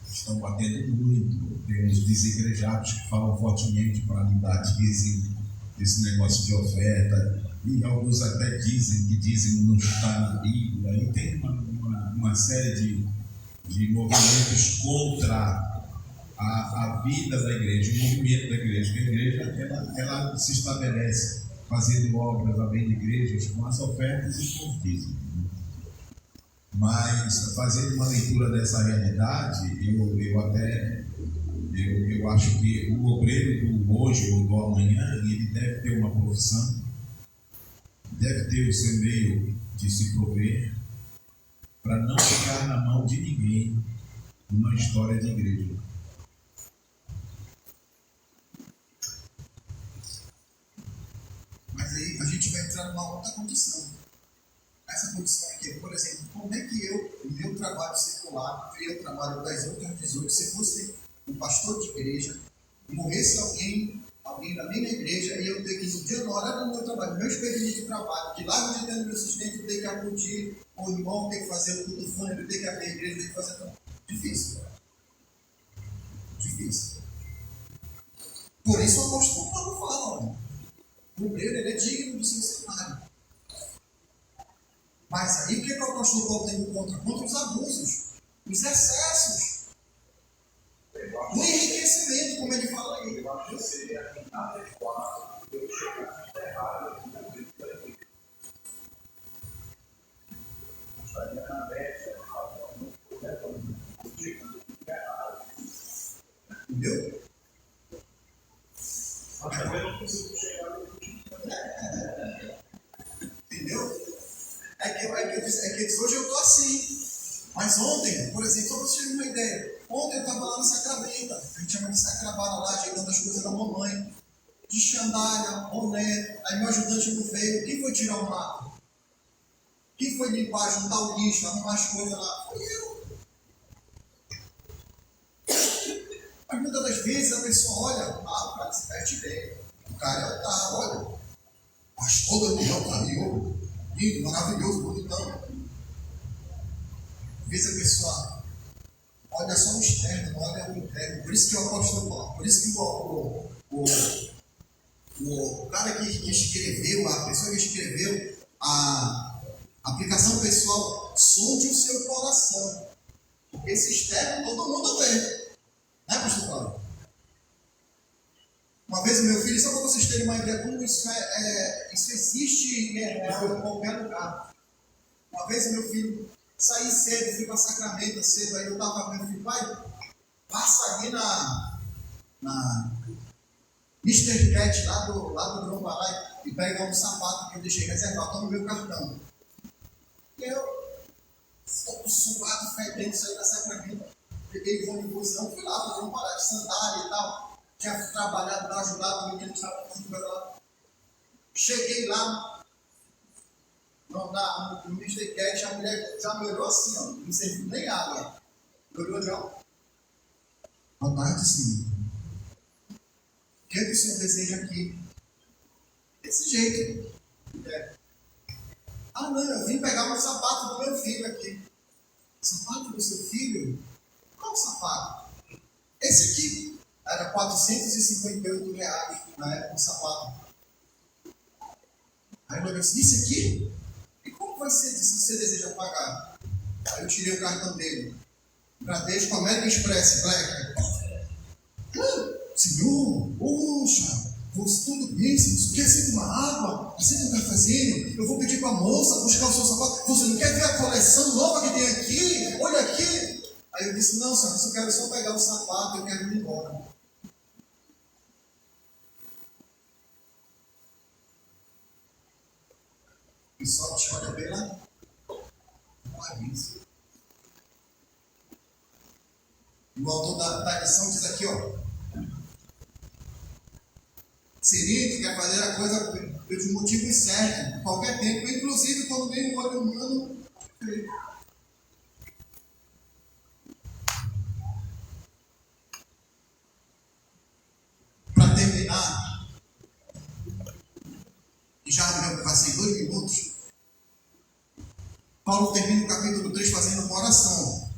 Estão batendo muito. Tem uns desigrejados que falam fortemente para lidar, dizem esse negócio de oferta, e alguns até dizem que dizem não está na Bíblia. Aí tem uma série de movimentos contra a vida da igreja, o movimento da igreja. A igreja ela se estabelece fazendo obras além de igrejas com as ofertas e com os dízimos. Mas fazendo uma leitura dessa realidade, eu acho que o obreiro do hoje ou do amanhã, ele deve ter uma profissão, deve ter o seu meio de se prover, para não ficar na mão de ninguém numa história de igreja. Mas aí a gente vai entrar entrar numa outra condição. Essa condição é que, por exemplo, como é que eu, no meu trabalho secular, eu trabalho das 8 às 18, se fosse um pastor de igreja, morresse alguém na minha igreja, e eu ter que, no dia do horário do meu trabalho, meu expediente de trabalho, de lá onde eu tenho meu sustento, ter que acudir o irmão, ter que fazer o culto fúnebre, ter que abrir a igreja, ter que fazer tudo. Difícil. Difícil. Por isso o apóstolo Paulo fala, olha, o obreiro ele é digno do seu salário. Mas aí o que o apóstolo Paulo tem contra? Contra os abusos, os excessos, o enriquecimento, como ele fala aí. Eu acho que seria inadequado eu chegar errado aqui na frente da igreja. Estaria na média, corretamente, errado. Entendeu? Mas também não consigo chegar no Entendeu? Hoje eu estou assim. Mas ontem, por exemplo, só para vocês terem uma ideia, ontem eu estava lá no Sacramento, a gente chama de Sacramento lá, ajeitando as coisas da mamãe, de sandália, boné, aí meu ajudante não veio. Quem foi tirar o mato? Quem foi limpar, juntar o lixo, arrumar as coisas lá? Foi eu. Mas muitas das vezes a pessoa olha, o cara se veste bem, o cara tá, olha, pastor Daniel tá ali, lindo, maravilhoso, bonitão. Às vezes a pessoa olha só o externo, não olha o interno. Por isso que o apóstolo Paulo, por isso que o cara que escreveu, a pessoa que escreveu a aplicação pessoal, sonde o seu coração. Porque esse externo todo mundo vê. Né, pastor Paulo? Uma vez o meu filho, só para vocês terem uma ideia como isso existe e é real em qualquer lugar. Uma vez o meu filho saí cedo, fui para Sacramento cedo, aí eu estava com meu filho, pai, passa ali na Mr. Cat, lá do João Parai, e pega um sapato que eu deixei reservado, toma o meu cartão. E eu, todo suado, fedendo, saí da Sacramento, peguei o ônibus, fui lá para o João Parai de sandália e tal, tinha trabalhado, ajudado o menino que estava fazendo coisa lá. Cheguei lá, no Mr. Cat, a mulher já me olhou assim, ó, não serviu nem água. Me olhou já. Boa tarde, senhor. O que é que o senhor deseja aqui? Desse jeito. Ah, não, eu vim pegar o sapato do meu filho aqui. Sapato do seu filho? Qual sapato? Esse aqui. Era R$458 na época o sapato. Aí eu olhei assim, isso aqui? E como vai ser se você deseja pagar? Aí eu tirei o cartão dele. Bradesco, American Express, Black. Senhor, poxa, você tudo bem, você quer aceita uma água? Aceita um cafezinho? Eu vou pedir para a moça buscar o seu sapato. Você não quer ver a coleção nova que tem aqui? Olha aqui. Aí eu disse, não, senhor, eu quero só pegar o sapato, eu quero ir embora. E só te olha bem lá. E o autor da lição diz aqui, ó. Seria que quer fazer a coisa de motivo certo, qualquer tempo, inclusive quando vem um olho humano. Para terminar, e já eu passei 2 minutos, Paulo termina o capítulo 3 fazendo uma oração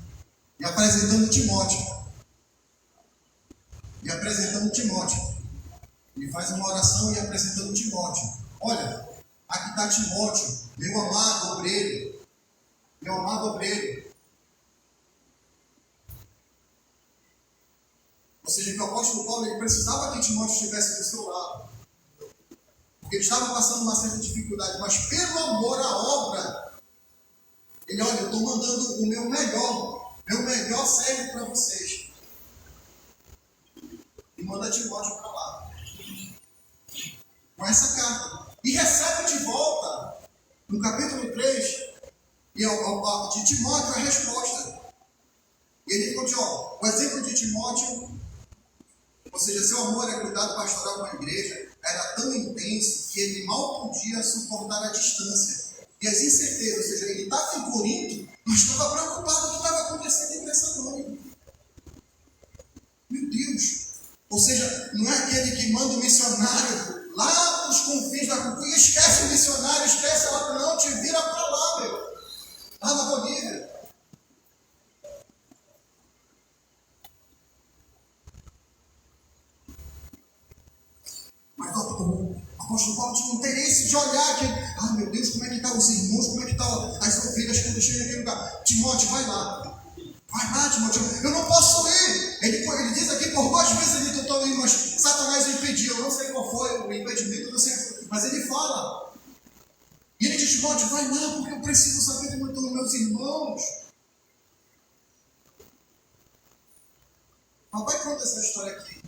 e apresentando Timóteo. Ele faz uma oração e apresentando Timóteo. Olha, aqui está Timóteo, meu amado obreiro. Ou seja, que o apóstolo Paulo ele precisava que Timóteo estivesse do seu lado. Porque ele estava passando uma certa dificuldade, mas pelo amor à obra, ele, olha, eu estou mandando o meu melhor serve para vocês. E manda Timóteo para lá. Com essa carta. E recebe de volta, no capítulo 3, e de Timóteo a resposta. E ele ficou de, ó, o exemplo de Timóteo, ou seja, seu amor é cuidado pastoral com a igreja, era tão intenso que ele mal podia suportar a distância e as incertezas. Ou seja, ele estava em Corinto, mas estava preocupado com o que estava acontecendo em Tessalônica. Meu Deus! Ou seja, não é aquele que manda o missionário lá para os confins da cultura e esquece o missionário, esquece ela, não, te vira para lá, meu. Lá na Bolívia. Mas o apóstolo Paulo tinha um interesse de olhar que, meu Deus, como é que estão os irmãos, como é que estão as ovelhas que eu deixei naquele lugar. Timóteo, vai lá. Vai lá, Timóteo. Eu não posso ir. Ele diz aqui, por 2 vezes ele tentou ir, mas Satanás o impediu. Eu não sei qual foi o impedimento, eu não sei. Mas ele fala. E ele diz, Timóteo, vai lá, porque eu preciso saber como estão os meus irmãos. Papai conta essa história aqui.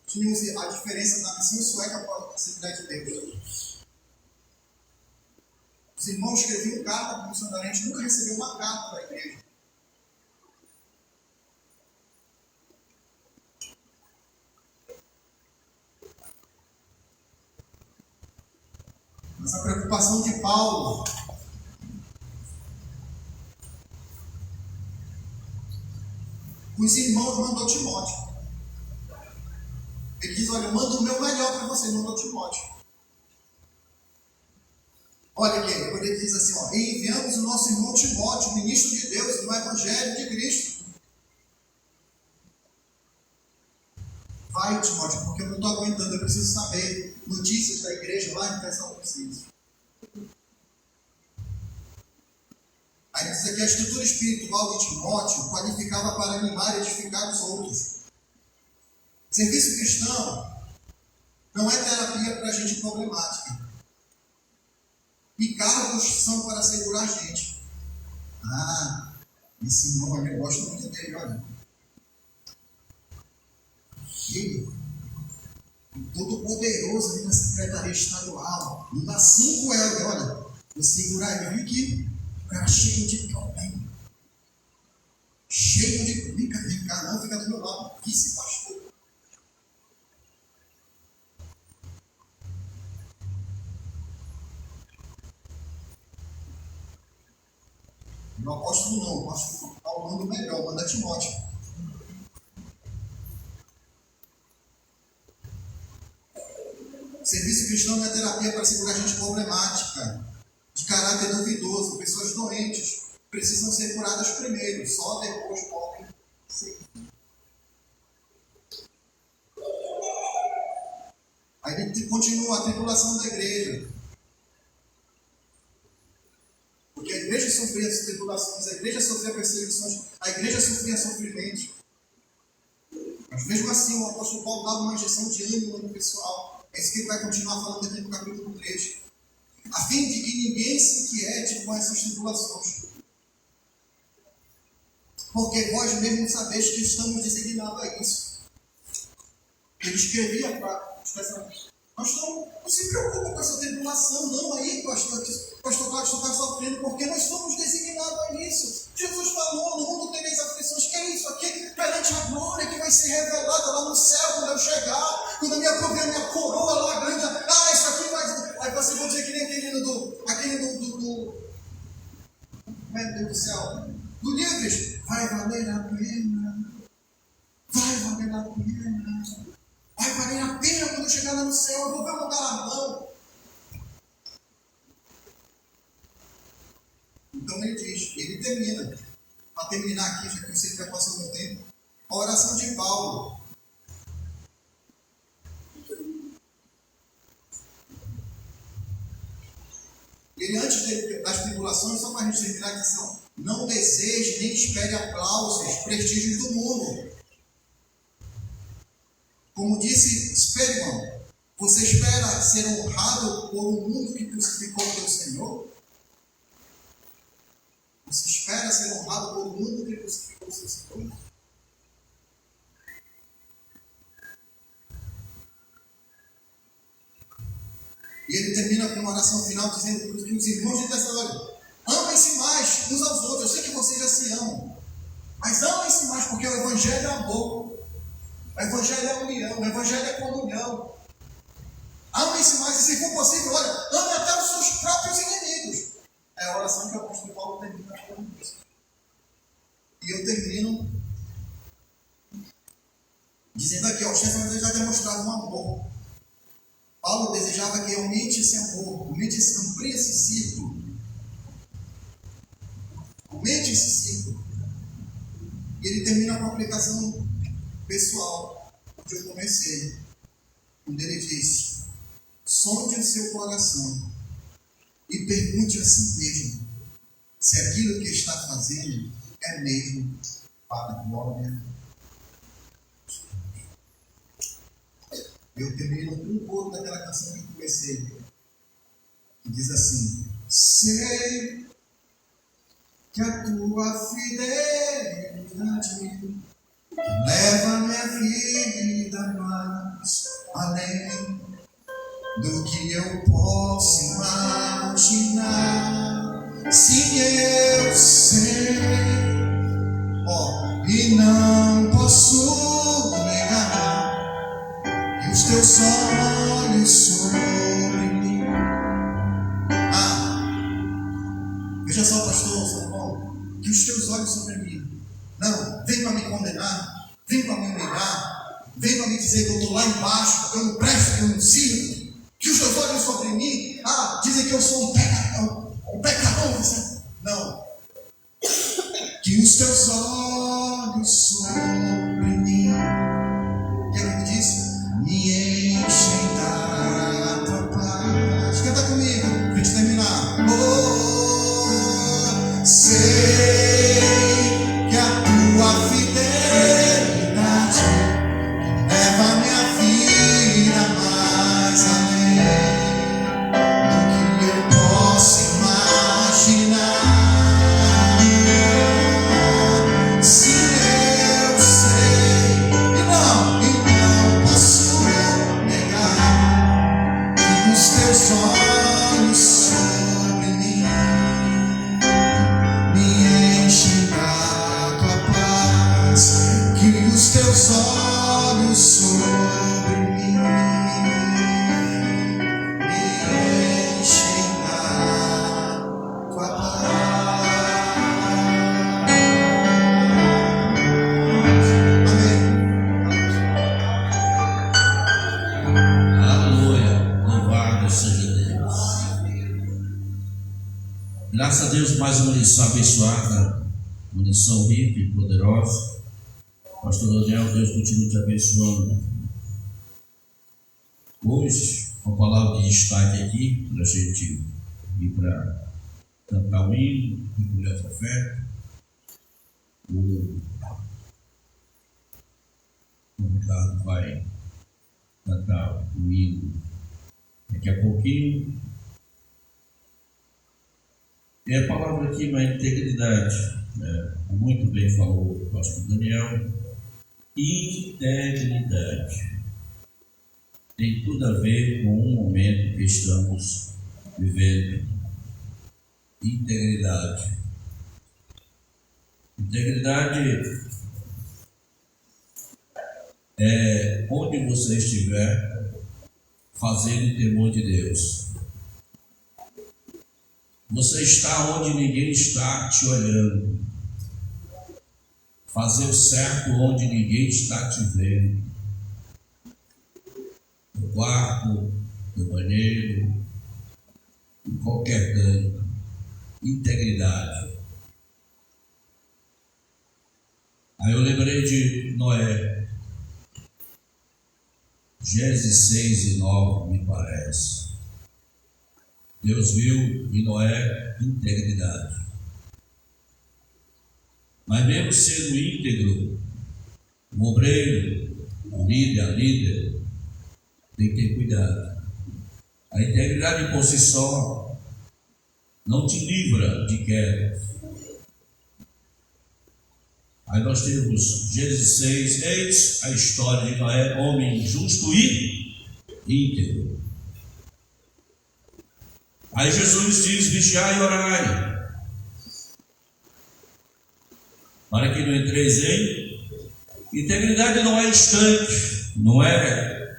Tínhamos a diferença da missão sueca para a Assembleia de Deus. Os irmãos escreviam carta para o missionário, a gente nunca recebeu uma carta da igreja. Mas a preocupação de Paulo os irmãos mandou Timóteo. Ele diz, olha, eu mando o meu melhor para você, mandou Timóteo. Olha aqui, quando ele diz assim, e enviamos o nosso irmão Timóteo, ministro de Deus, do Evangelho de Cristo. Vai, Timóteo, porque eu não estou aguentando, eu preciso saber notícias da igreja lá em Tessalonicenses. Aí diz aqui, a estrutura espiritual de Timóteo qualificava para animar e edificar os outros. Serviço cristão não é terapia para gente problemática. E cargos são para segurar a gente. Esse irmão ali, eu gosto muito dele, olha. Ele, todo poderoso ali na secretaria estadual, não dá 5 euros, olha. Vou segurar ele aqui, o cara cheio de problema. Cheio de. Vem cá, não, fica do meu lado. Vice-pastor. O apóstolo não, o apóstolo Paulo manda o melhor, manda Timóteo. Serviço cristão não é terapia para segurar gente problemática, de caráter duvidoso, pessoas doentes, precisam ser curadas primeiro, só depois podem seguir. Aí ele continua a tribulação da igreja. Porque a igreja sofria as tribulações, a igreja sofria perseguições, a igreja sofria sofrimentos. Mas mesmo assim, o apóstolo Paulo dava uma injeção de ânimo no pessoal. É isso que ele vai continuar falando aqui no capítulo 3. A fim de que ninguém se inquiete com essas tribulações. Porque vós mesmos sabeis que estamos designados a isso. Ele escrevia para os personagens. Não se preocupa com essa tribulação, não aí, pastor Cláudio está sofrendo, porque nós somos designados a isso. Jesus falou, no mundo tereis aflições, que é isso aqui? Perante a glória que vai ser revelada lá no céu, quando eu chegar, quando a minha coroa lá grande, isso aqui vai... Aí você vai dizer que nem aquele do meu Deus do céu, do Livres, vai valer a pena, vai valer a pena. Vai valer a pena quando eu chegar lá no céu, eu vou ver um galardão. Então ele diz, ele termina, para terminar aqui, já que eu sei que vai passar um tempo, a oração de Paulo. Ele, antes das tribulações, só para a gente terminar aqui, não deseje nem espere aplausos, prestígios do mundo. Como disse Spurgeon, você espera ser honrado por um mundo que crucificou o teu Senhor? Você espera ser honrado por um mundo que crucificou o seu Senhor? E ele termina com uma oração final dizendo que os irmãos de Tessalônica amem-se mais uns aos outros. Eu sei que vocês já se amam, mas amem-se mais porque o Evangelho é amor. O evangelho é união, o evangelho é comunhão. Amem-se mais e, se for possível, olha, amem até os seus próprios inimigos. É a oração que o apóstolo Paulo termina falando isso. E eu termino dizendo aqui, ó, o Stefano já demonstrado um amor. Paulo desejava que aumente esse amor, aumente amplie esse círculo. Aumente esse círculo. E ele termina com a aplicação pessoal, onde eu comecei. Onde ele disse: sonde o seu coração e pergunte a si mesmo se aquilo que está fazendo é mesmo para a glória. Eu termino com um pouco daquela canção que eu comecei, que diz assim: sei que a tua fidelidade leva minha vida mais além do que eu posso imaginar. Sim, eu sei, e não posso negar que os teus olhos sobre mim. Veja só, pastor Salomão, que os teus olhos sobre mim. Não, vem para me condenar, vem para me humilhar, vem para me dizer que eu estou lá embaixo, que eu não presto, que eu não sirvo. Que os teus olhos sobre mim, dizem que eu sou um pecador, você. Não. Que os teus olhos sobre mim, que ele disse, me enchem da tua paz. Canta comigo, vem te terminar. Sei que a tua fidelidade leva minha vida mais além do que eu posso imaginar. Sim, eu sei, e não posso negar que os teus olhos sobre mim me enchem da tua paz, que os teus olhos sobre mim me enchem da tua paz. Amém. Aleluia, louvado seja Deus. Graças a Deus, mais uma lição abençoada, uma lição rica e poderosa. Pastor Daniel, Deus continue te abençoando. Hoje, uma palavra de destaque aqui, para a gente ir para cantar o hino, recolher a oferta. O Ricardo vai cantar o hino daqui a pouquinho. E a palavra aqui é uma integridade, muito bem falou o pastor Daniel. Integridade tem tudo a ver com o momento que estamos vivendo. Integridade é onde você estiver fazendo o temor de Deus. Você está onde ninguém está te olhando. Fazer o certo onde ninguém está te vendo. No quarto, no banheiro, em qualquer canto. Integridade. Aí eu lembrei de Noé. Gênesis 6:9, me parece. Deus viu em Noé integridade. Mas mesmo sendo íntegro, o obreiro, o líder, a líder, tem que ter cuidado. A integridade por si só não te livra de quedas. Aí nós temos Gênesis 6, eis a história de Noé, homem justo e íntegro. Aí Jesus diz, vigiai e orai, para que não entreis em Integridade não é instante, não é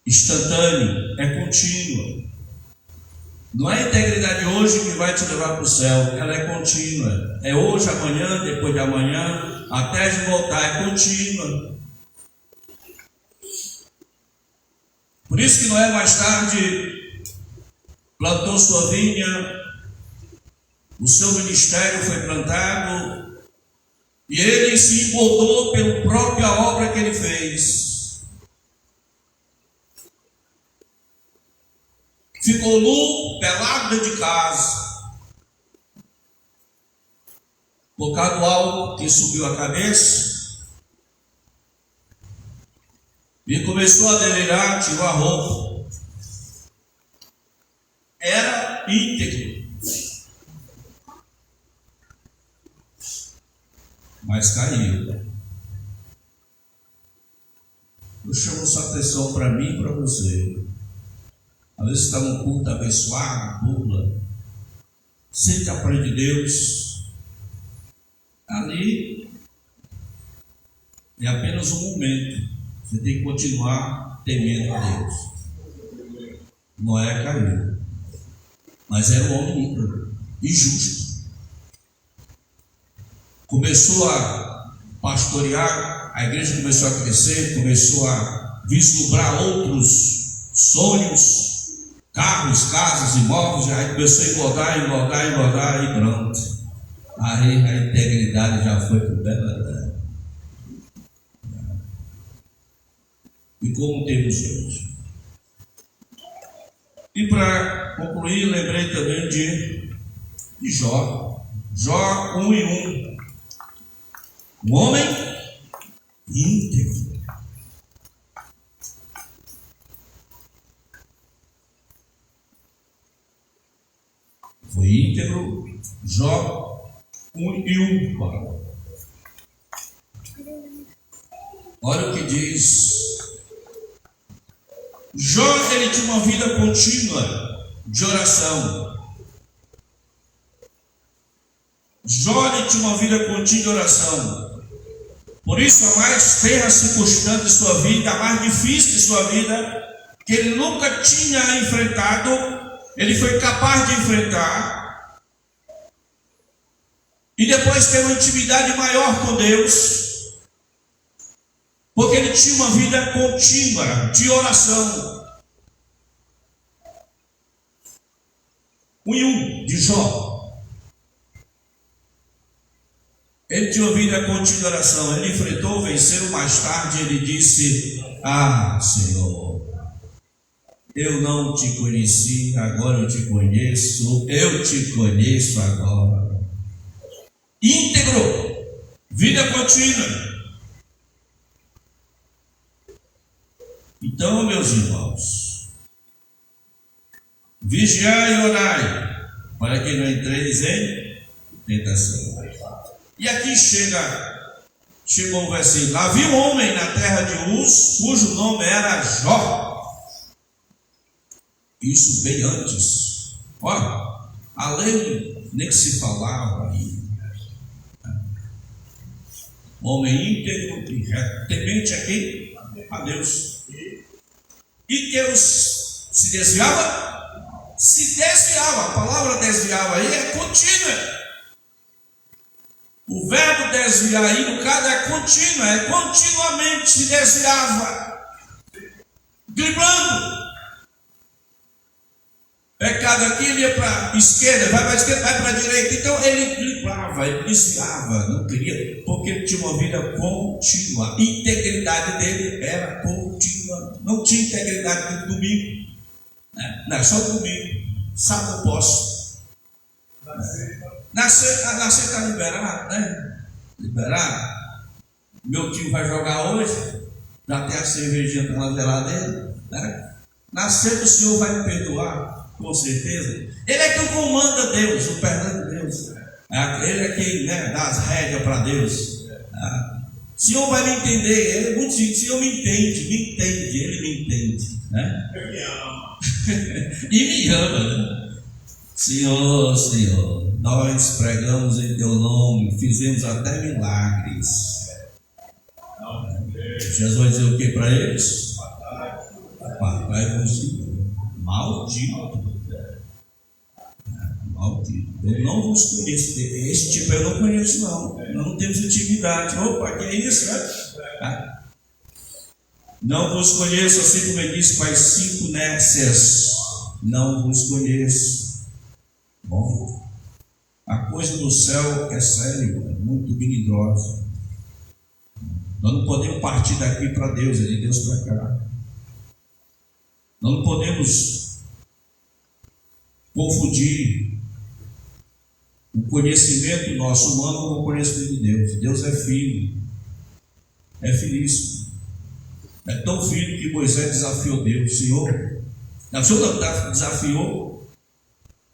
instantâneo, é contínua. Não é a integridade hoje que vai te levar para o céu, ela é contínua. É hoje, amanhã, depois de amanhã, até de voltar, é contínua. Por isso que Noé mais tarde plantou sua vinha, o seu ministério foi plantado, e ele se incomodou pela própria obra que ele fez. Ficou nu, pelado dentro de casa, por causa do algo que subiu a cabeça, e começou a delirar, tirou a roupa. Era íntegro, mas caiu. Eu chamo sua atenção para mim e para você. Às vezes está num culto abençoado, pula, sente a palavra de Deus. Ali é apenas um momento. Você tem que continuar temendo a Deus. Noé caiu, mas era um homem íntegro e justo. Começou a pastorear, a igreja começou a crescer, começou a vislumbrar outros sonhos, carros, casas, imóveis, aí começou a engordar e pronto. Aí a integridade já foi para o belo. E como temos hoje. E para concluir, lembrei também de Jó. Jó 1:1. Um homem íntegro. Foi íntegro. Jó 1:1. Olha o que diz. Jó, ele tinha uma vida contínua de oração. Jó, ele tinha uma vida contínua de oração. Por isso, a mais terra circunstante de sua vida, a mais difícil de sua vida, que ele nunca tinha enfrentado, ele foi capaz de enfrentar. E depois ter uma intimidade maior com Deus, porque ele tinha uma vida contínua de oração. 1:1 de Jó. Ele tinha uma vida contínua de oração. Ele enfrentou, venceu. Mais tarde ele disse: ah, Senhor, eu não te conheci, agora eu te conheço. Eu te conheço agora. Íntegro, vida contínua. Então, meus irmãos, vigiai e orai, para que não entreis em tentação. E aqui chegou um versículo. Havia um homem na terra de Uz, cujo nome era Jó. Isso bem antes. Olha, além nem que se falava aí. Homem íntegro e reto, temente aqui a Deus. E Deus se desviava? Se desviava. A palavra desviava aí é contínua. O verbo desviar aí, no caso, é contínuo, é continuamente se desviava, driblando. Pecado aqui, ele ia para a esquerda, vai para a esquerda, vai para a direita. Então ele driblava, ele desviava, não queria, porque ele tinha uma vida contínua. A integridade dele era contínua. Não tinha integridade no domingo, né? Não, só no domingo, sábado eu posso. Nascer está liberado, né? Liberado. Meu tio vai jogar hoje, já tem a cervejinha na geladeira, né? Nascer o Senhor vai me perdoar, com certeza. Ele é quem comanda Deus, o perdão de Deus. Ele é quem, né, dá as rédeas para Deus. O Senhor vai me entender. Ele é muito simples. O Senhor me entende, ele me entende, né? E me ama, né? Senhor, nós pregamos em teu nome, fizemos até milagres. Jesus vai dizer o que para eles? Apartai-vos. Maldito. Maldito. Eu não vos conheço. Esse tipo eu não conheço, não. Nós não temos intimidade. Opa, que é isso, né? Não vos conheço, assim como ele disse, faz 5 nécias. Não vos conheço. Bom, a coisa do céu é séria, é muito melindrosa. Nós não podemos partir daqui para Deus, é de Deus para cá. Nós não podemos confundir o conhecimento nosso humano com o conhecimento de Deus. Deus é filho, é filíssimo. É tão filho que Moisés desafiou Deus. Senhor, o Senhor desafiou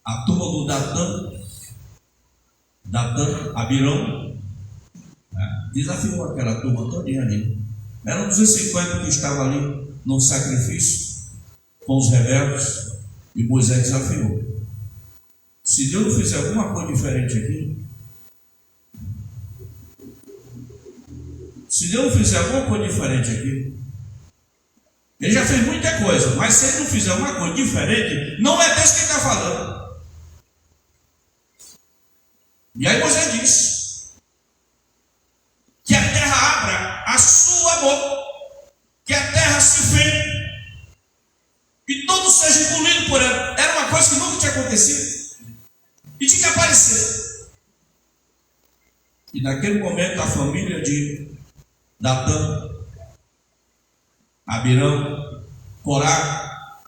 a turma do Datã, Abirão, desafiou aquela turma todinha ali. Eram 250 que estavam ali no sacrifício com os rebeldes, e Moisés desafiou. Se Deus não fizer alguma coisa diferente aqui, ele já fez muita coisa, mas se ele não fizer uma coisa diferente, não é Deus que está falando. E aí Moisés diz que a terra abra a sua boca, que a terra se feche, e todo seja engolido por ela. Era uma coisa que nunca tinha acontecido e tinha que aparecer. E naquele momento a família de Datã, Abirão, Corá,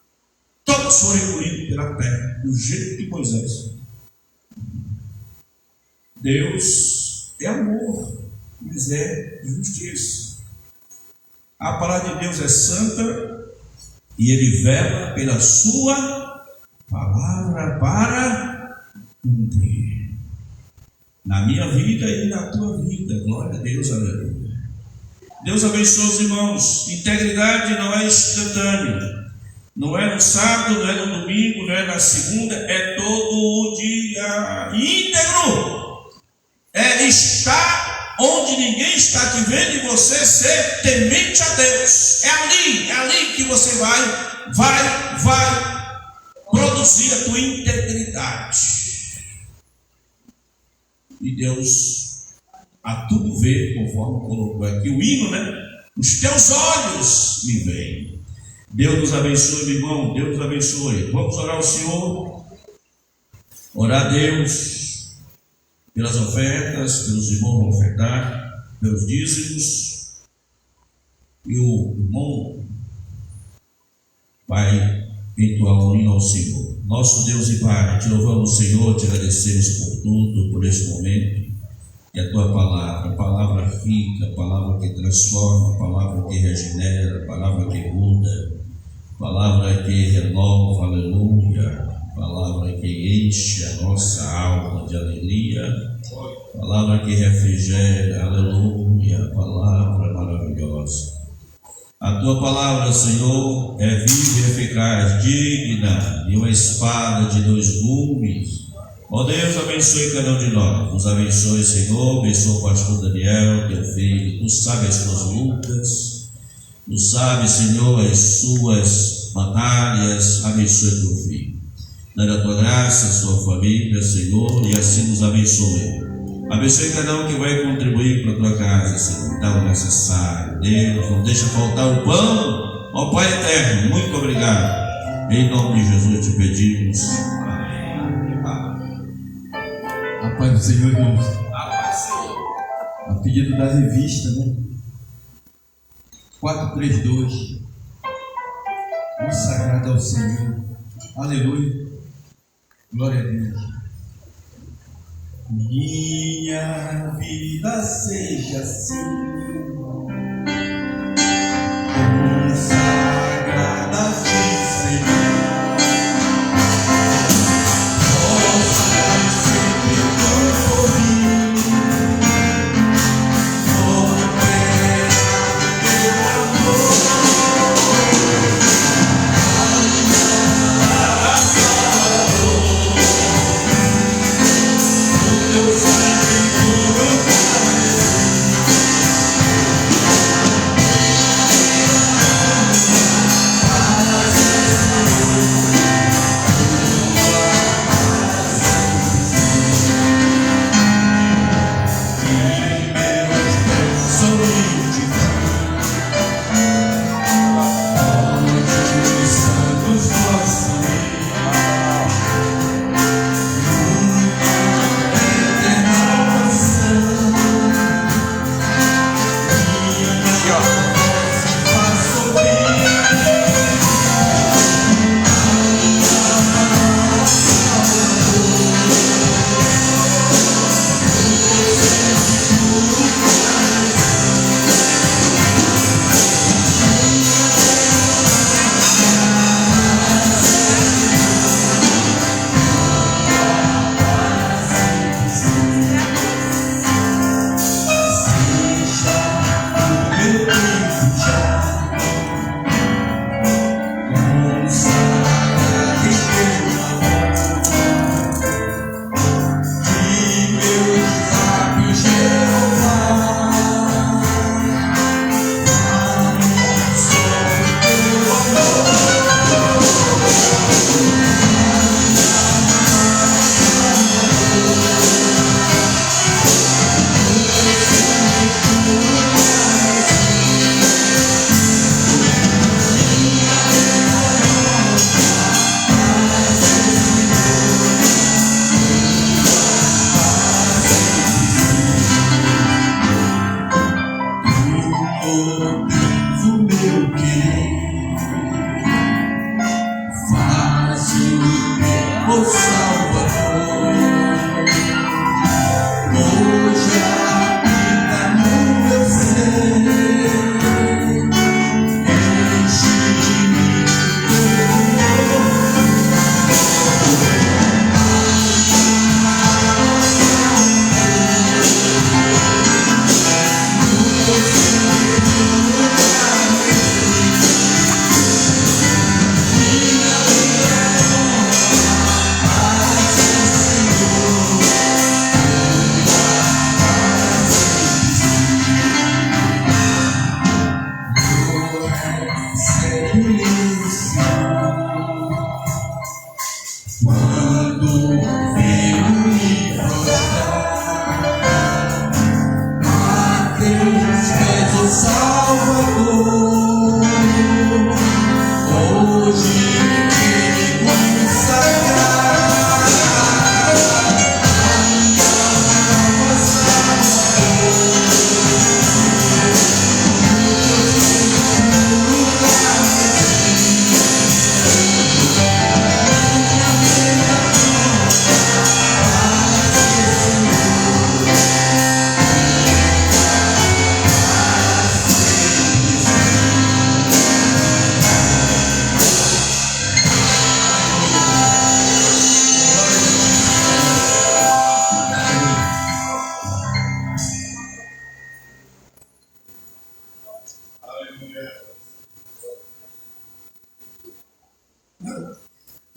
todos foram engolidos pela terra, do jeito de Moisés. Deus é amor, mas é justiça. A palavra de Deus é santa e Ele vela pela sua palavra para cumprir. Na minha vida e na tua vida. Glória a Deus, aleluia. Deus abençoe os irmãos. Integridade não é instantâneo. Não é no sábado, não é no domingo, não é na segunda, é todo o dia. Íntegro é estar onde ninguém está te vendo e você ser temente a Deus. É ali que você vai produzir a tua integridade. E Deus a tudo vê, conforme colocou aqui o hino, né? Os teus olhos me veem. Deus nos abençoe, meu irmão. Deus nos abençoe. Vamos orar ao Senhor. Orar a Deus pelas ofertas, pelos irmãos vão ofertar, pelos dízimos. E o irmão vai entoar um hino ao Senhor. Nosso Deus e Pai, te louvamos, Senhor, te agradecemos por tudo, por este momento. E a tua palavra, a palavra rica, a palavra que transforma, a palavra que regenera, a palavra que muda, a palavra que renova, aleluia, a palavra que enche a nossa alma de alegria, a palavra que refrigera, aleluia, a palavra maravilhosa. A tua palavra, Senhor, é viva e eficaz, digna de uma espada de 2 gumes. Ó Deus, abençoe cada um de nós. Nos abençoe, Senhor. Abençoe o pastor Daniel, teu filho. Tu sabes as suas lutas. Tu sabes, Senhor, as suas batalhas. Abençoe teu filho. Dá a tua graça, a sua família, Senhor, e assim nos abençoe. Abençoe cada um que vai contribuir para a tua casa, Senhor. Dá o necessário. Deus, não deixa faltar o pão. Ó Pai eterno, muito obrigado. Em nome de Jesus te pedimos. A paz do Senhor, irmãos. A pedido da revista, né? 432. Consagrado ao Senhor. Aleluia. Glória a Deus. Minha vida seja assim, consagrada ao Senhor.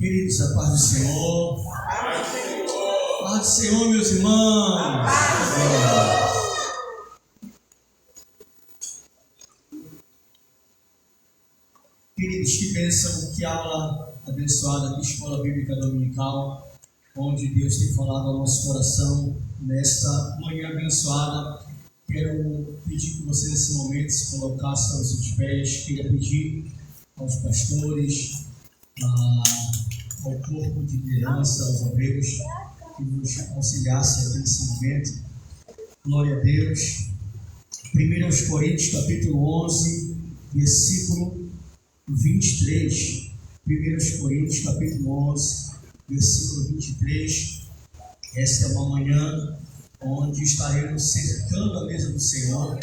Queridos, a paz do Senhor. Paz do Senhor, meus irmãos. Queridos, que bênção, que aula abençoada, que escola bíblica dominical, onde Deus tem falado ao nosso coração nesta manhã abençoada. Quero pedir que você nesse momento se colocasse aos seus pés. Queria pedir aos pastores, ao corpo de liderança, aos obreiros, que nos auxiliassem aqui nesse momento. Glória a Deus. 1 Coríntios capítulo 11, versículo 23. 1 Coríntios capítulo 11, versículo 23. Esta é uma manhã onde estaremos cercando a mesa do Senhor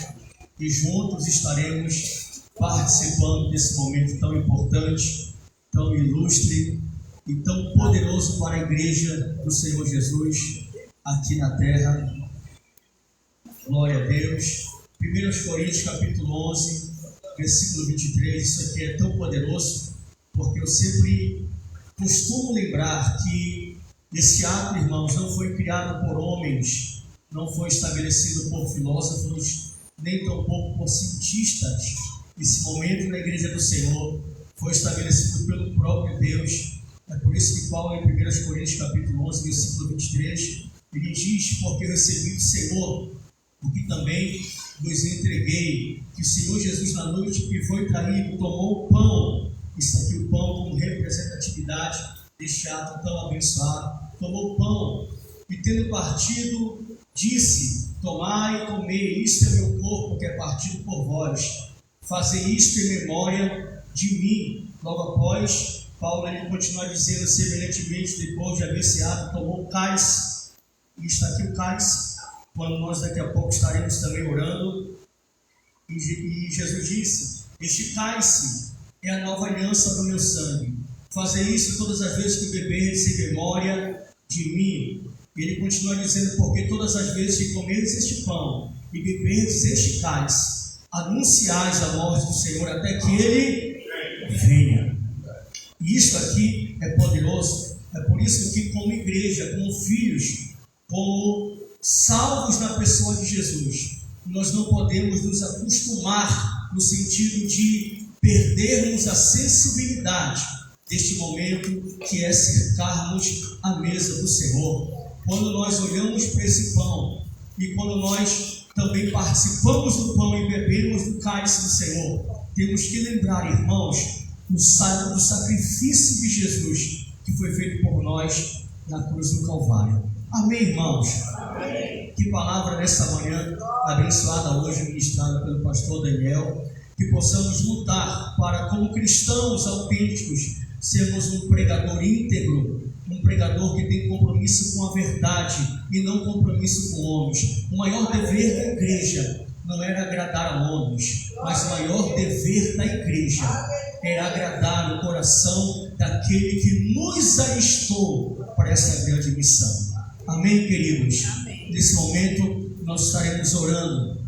e juntos estaremos participando desse momento tão importante, tão ilustre e tão poderoso para a igreja do Senhor Jesus aqui na terra. Glória a Deus. 1 Coríntios capítulo 11, versículo 23. Isso aqui é tão poderoso porque eu sempre costumo lembrar que esse ato, irmãos, não foi criado por homens, não foi estabelecido por filósofos, nem tampouco por cientistas. Esse momento na igreja do Senhor foi estabelecido pelo próprio Deus. É por isso que Paulo, em 1 Coríntios capítulo 11, versículo 23, ele diz: porque eu recebi do Senhor o que também vos entreguei, que o Senhor Jesus, na noite que foi traído, tomou o pão. Isso aqui, o pão como representatividade deste ato tão abençoado. Tomou o pão e, tendo partido, disse: tomai e comei, isto é meu corpo que é partido por vós. Fazei isto em memória de mim. Logo após, Paulo ele continua dizendo: semelhantemente, depois de haver ceado, tomou o cálice. E está aqui o cálice, quando nós daqui a pouco estaremos também orando. E Jesus disse: este cálice é a nova aliança do meu sangue. Fazei isso todas as vezes que beberdes em memória de mim. Ele continua dizendo: porque todas as vezes que comerdes este pão e beberdes este cálice, anunciais a morte do Senhor até que Ele venha. E isto aqui é poderoso. É por isso que, como igreja, como filhos, como salvos na pessoa de Jesus, nós não podemos nos acostumar no sentido de perdermos a sensibilidade deste momento, que é cercarmos a mesa do Senhor. Quando nós olhamos para esse pão e quando nós também participamos do pão e bebemos do cálice do Senhor, temos que lembrar, irmãos, do sacrifício de Jesus que foi feito por nós na cruz do Calvário. Amém, irmãos? Amém. Que palavra nessa manhã abençoada hoje, ministrada pelo pastor Daniel, que possamos lutar para, como cristãos autênticos, sermos um pregador íntegro, um pregador que tem compromisso com a verdade e não compromisso com homens. O maior dever da igreja não era agradar a homens, mas o maior dever da igreja era agradar o coração daquele que nos alistou para essa grande missão. Amém, queridos? Amém. Nesse momento nós estaremos orando,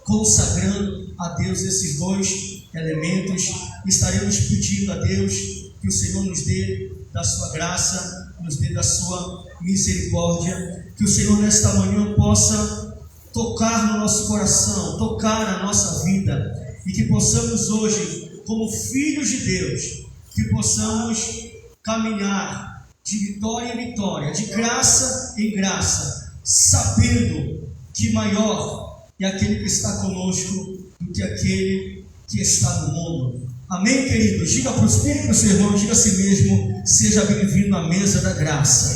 consagrando a Deus esses dois elementos. Estaremos pedindo a Deus que o Senhor nos dê da sua graça, nos dê da sua misericórdia, que o Senhor nesta manhã possa tocar no nosso coração, tocar na nossa vida, e que possamos hoje, como filhos de Deus, que possamos caminhar de vitória em vitória, de graça em graça, sabendo que maior é aquele que está conosco do que aquele que está no mundo. Amém, queridos? Diga para o Espírito do seu irmão, diga a si mesmo: seja bem-vindo à mesa da graça.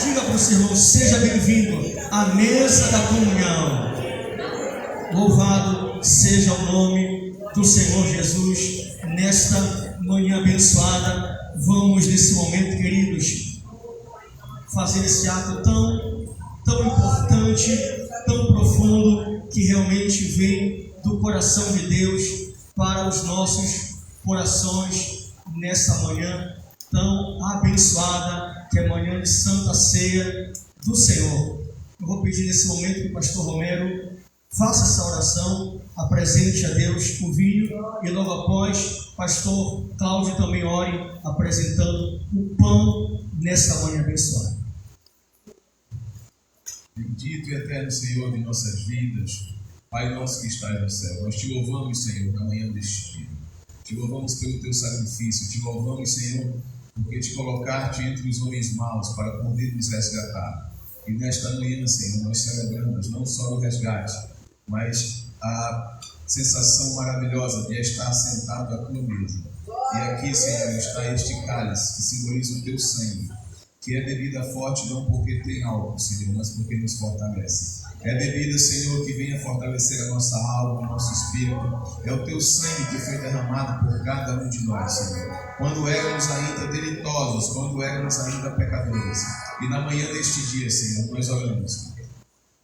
Diga para o seu irmão: seja bem-vindo à mesa da comunhão. Louvado seja o nome do Senhor Jesus nesta manhã abençoada. Vamos nesse momento, queridos, fazer esse ato tão importante, tão profundo, que realmente vem do coração de Deus para os nossos corações nessa manhã tão abençoada, que é a manhã de Santa Ceia do Senhor. Eu vou pedir nesse momento que o pastor Romero faça essa oração apresente a Deus o vinho e logo após, pastor Cláudio também ore apresentando o pão nesta manhã abençoada. Bendito e eterno Senhor de nossas vidas, Pai nosso que estás no céu, nós te louvamos, Senhor, na manhã deste dia. Te louvamos pelo teu sacrifício, te louvamos, Senhor, porque te colocaste entre os homens maus para poder nos resgatar. E nesta manhã, Senhor, nós celebramos não só o resgate, mas a sensação maravilhosa de estar sentado à tua mesa. E aqui, Senhor, está este cálice que simboliza o teu sangue, que é bebida forte não porque tem álcool, Senhor, mas porque nos fortalece. É bebida, Senhor, que venha fortalecer a nossa alma, o nosso espírito. É o teu sangue que foi derramado por cada um de nós, Senhor. Quando éramos ainda delitosos, quando éramos ainda pecadores. E na manhã deste dia, Senhor, nós oramos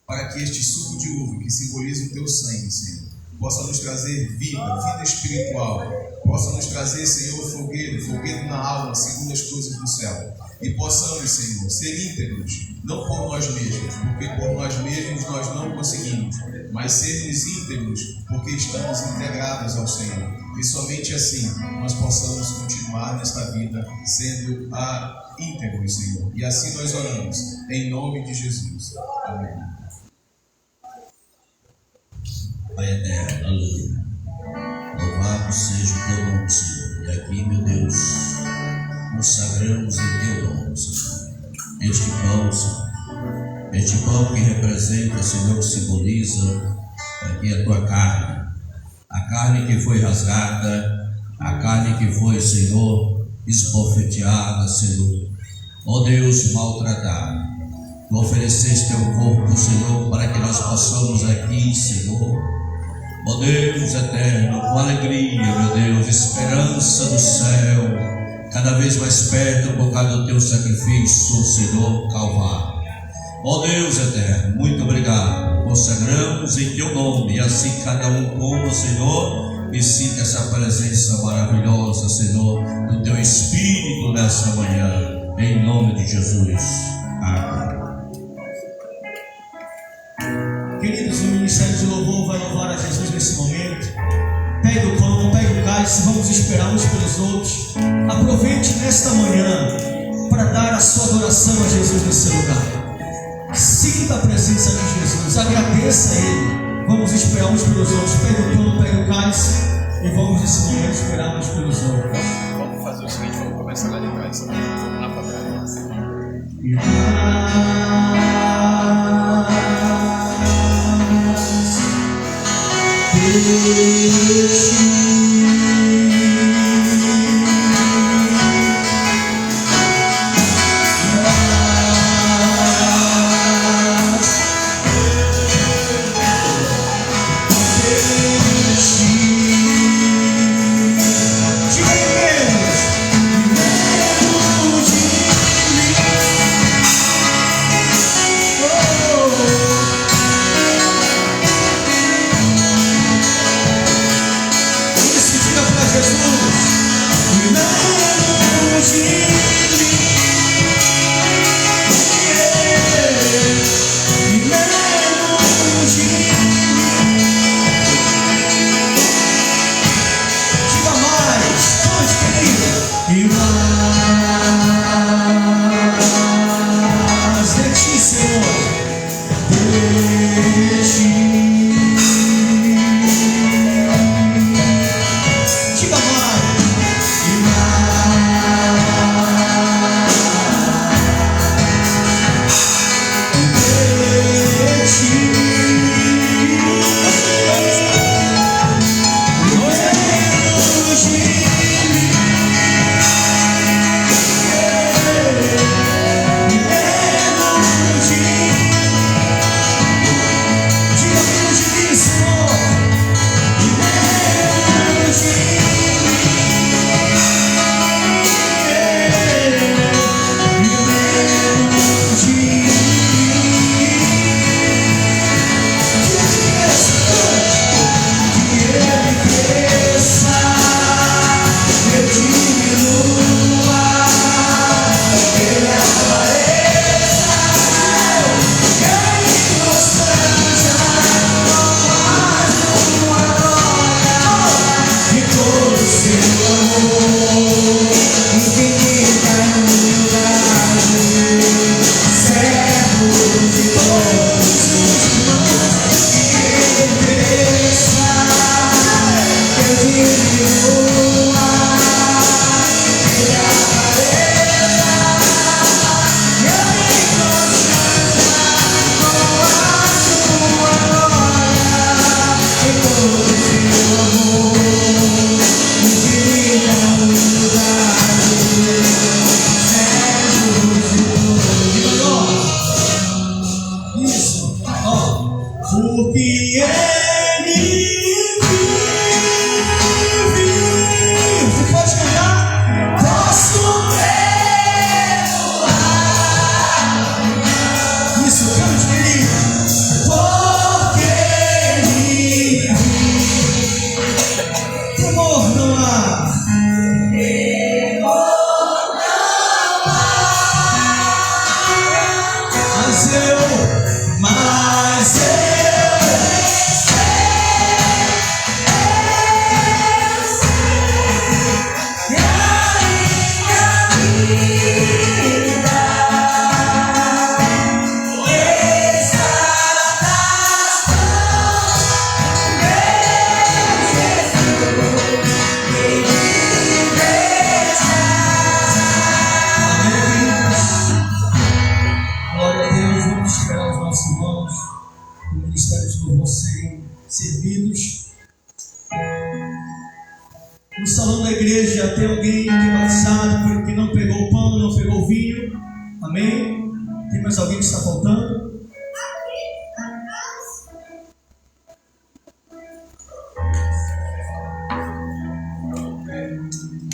para que este suco de uva, que simboliza o teu sangue, Senhor, possa nos trazer vida espiritual. Possa nos trazer, Senhor, fogueiro na alma, segundo as coisas do céu. E possamos, Senhor, ser íntegros, não por nós mesmos, porque por nós mesmos nós não conseguimos, mas sermos íntegros, porque estamos integrados ao Senhor. E somente assim nós possamos continuar nesta vida sendo íntegros, Senhor. E assim nós oramos, em nome de Jesus. Amém. Pai eterno, aleluia. Louvado seja o teu nome, Senhor. E aqui, meu Deus, consagramos em teu nome, Senhor. Este pão, Senhor. Este pão que representa, Senhor, que simboliza aqui a tua carne. A carne que foi rasgada, a carne que foi, Senhor, esbofeteada, Senhor. Ó Deus, maltratada. Tu ofereceste teu corpo, Senhor, para que nós possamos aqui, Senhor, ó Deus eterno, com alegria, meu Deus, esperança do céu, cada vez mais perto por causa do teu sacrifício, Senhor, Calvário. Ó Deus eterno, muito obrigado. Consagramos em teu nome, e assim cada um coma, Senhor, e sinta essa presença maravilhosa, Senhor, do teu Espírito nessa manhã, em nome de Jesus. Amém. Queridos, o Ministério de Louvor vai louvar a Jesus nesse momento. Pegue o pão, pegue o cálice, vamos esperar uns pelos outros. Aproveite nesta manhã para dar a sua adoração a Jesus nesse lugar. Sinta a presença de Jesus, agradeça a Ele. Vamos esperar uns pelos outros. Pegue o pão, pegue o cálice e vamos nesse momento esperar uns pelos outros. Vamos fazer o seguinte, vamos começar a ligar isso na favela. No salão da igreja tem alguém que é batizado, porque não pegou o pão, não pegou o vinho. Amém? Tem mais alguém que está faltando?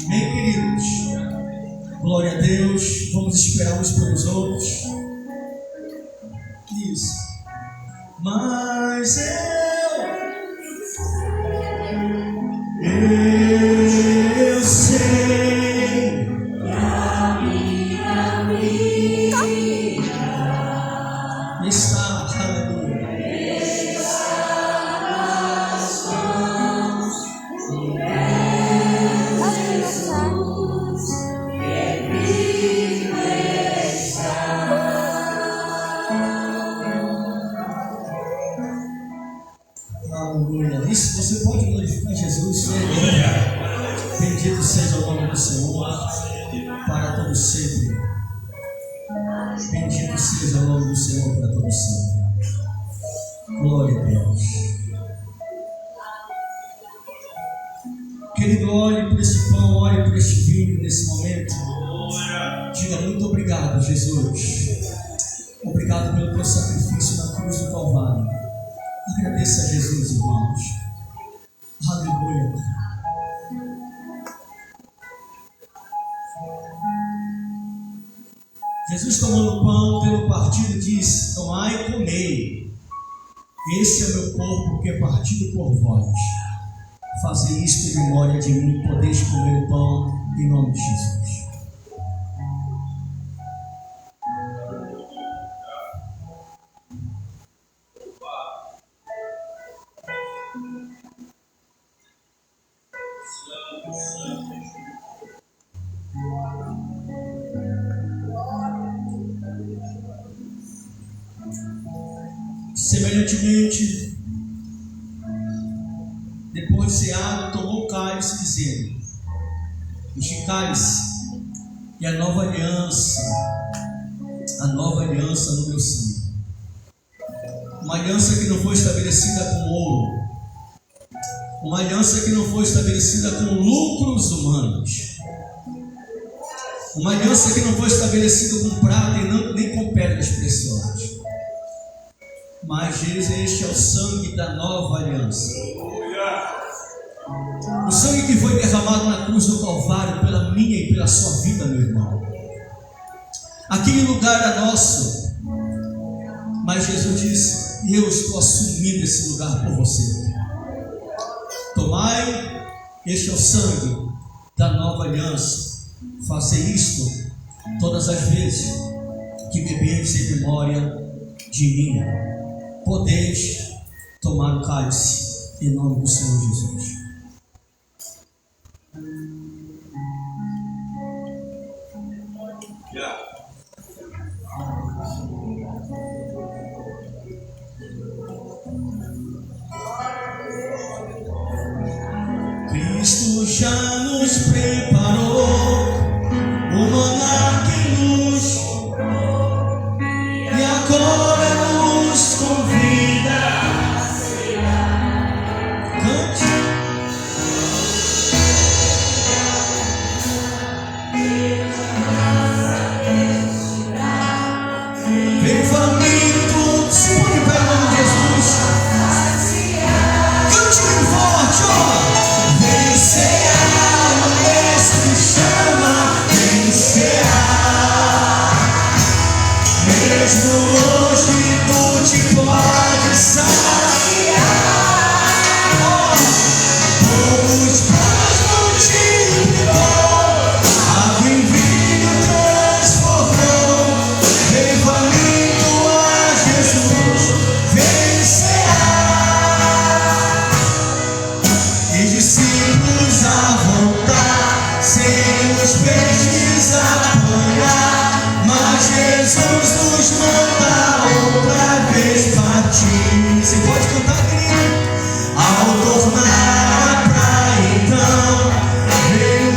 Amém, queridos? Glória a Deus. Vamos esperar uns pelos outros. Isso. Mas eu sei que a minha vida está, aleluia, está nas mãos de Jesus, que vive está. Aleluia. Isso, você pode glorificar Jesus. Bendito seja o nome do Senhor para todo sempre. Bendito seja o nome do Senhor para todo sempre. Glória a Deus. Querido, olhe por esse pão, olhe por este vinho nesse momento. Diga muito obrigado, Jesus. Obrigado pelo teu sacrifício na cruz do Calvário. Agradeça a Jesus, irmãos. Aleluia. Jesus, tomando o pão pelo partido, diz: tomai e comei, esse é o meu corpo que é partido por vós. Fazei isto em memória de mim. Podeis comer o pão em nome de Jesus. Semelhantemente, depois de ceado, tomou o cálice, dizendo: este cálice é a nova aliança no meu sangue. Uma aliança que não foi estabelecida com ouro, uma aliança que não foi estabelecida com lucros humanos, uma aliança que não foi estabelecida com prata e nem com pedras preciosas. Mas este é o sangue da nova aliança. O sangue que foi derramado na cruz do Calvário pela minha e pela sua vida, meu irmão. Aquele lugar é nosso, mas Jesus disse: eu estou assumindo esse lugar por você. Tomai, este é o sangue da nova aliança. Fazei isto todas as vezes que beberdes em memória de mim. Podeis tomar o cálice em nome do Senhor Jesus. Cristo já nos preparou o maná que nos e agora nos convida. Cante. Vem faminto, se põe pé no nome de Jesus. Cante bem forte, ó. Vem cear, o mestre chama. Vem cear. Mesmo hoje tu te pode saciar. Os pães multiplicou, água em vinho transformou. Vem faminto Jesus nos manda outra vez partir. Você pode cantar, querido? Ao tornar a praia, então, veio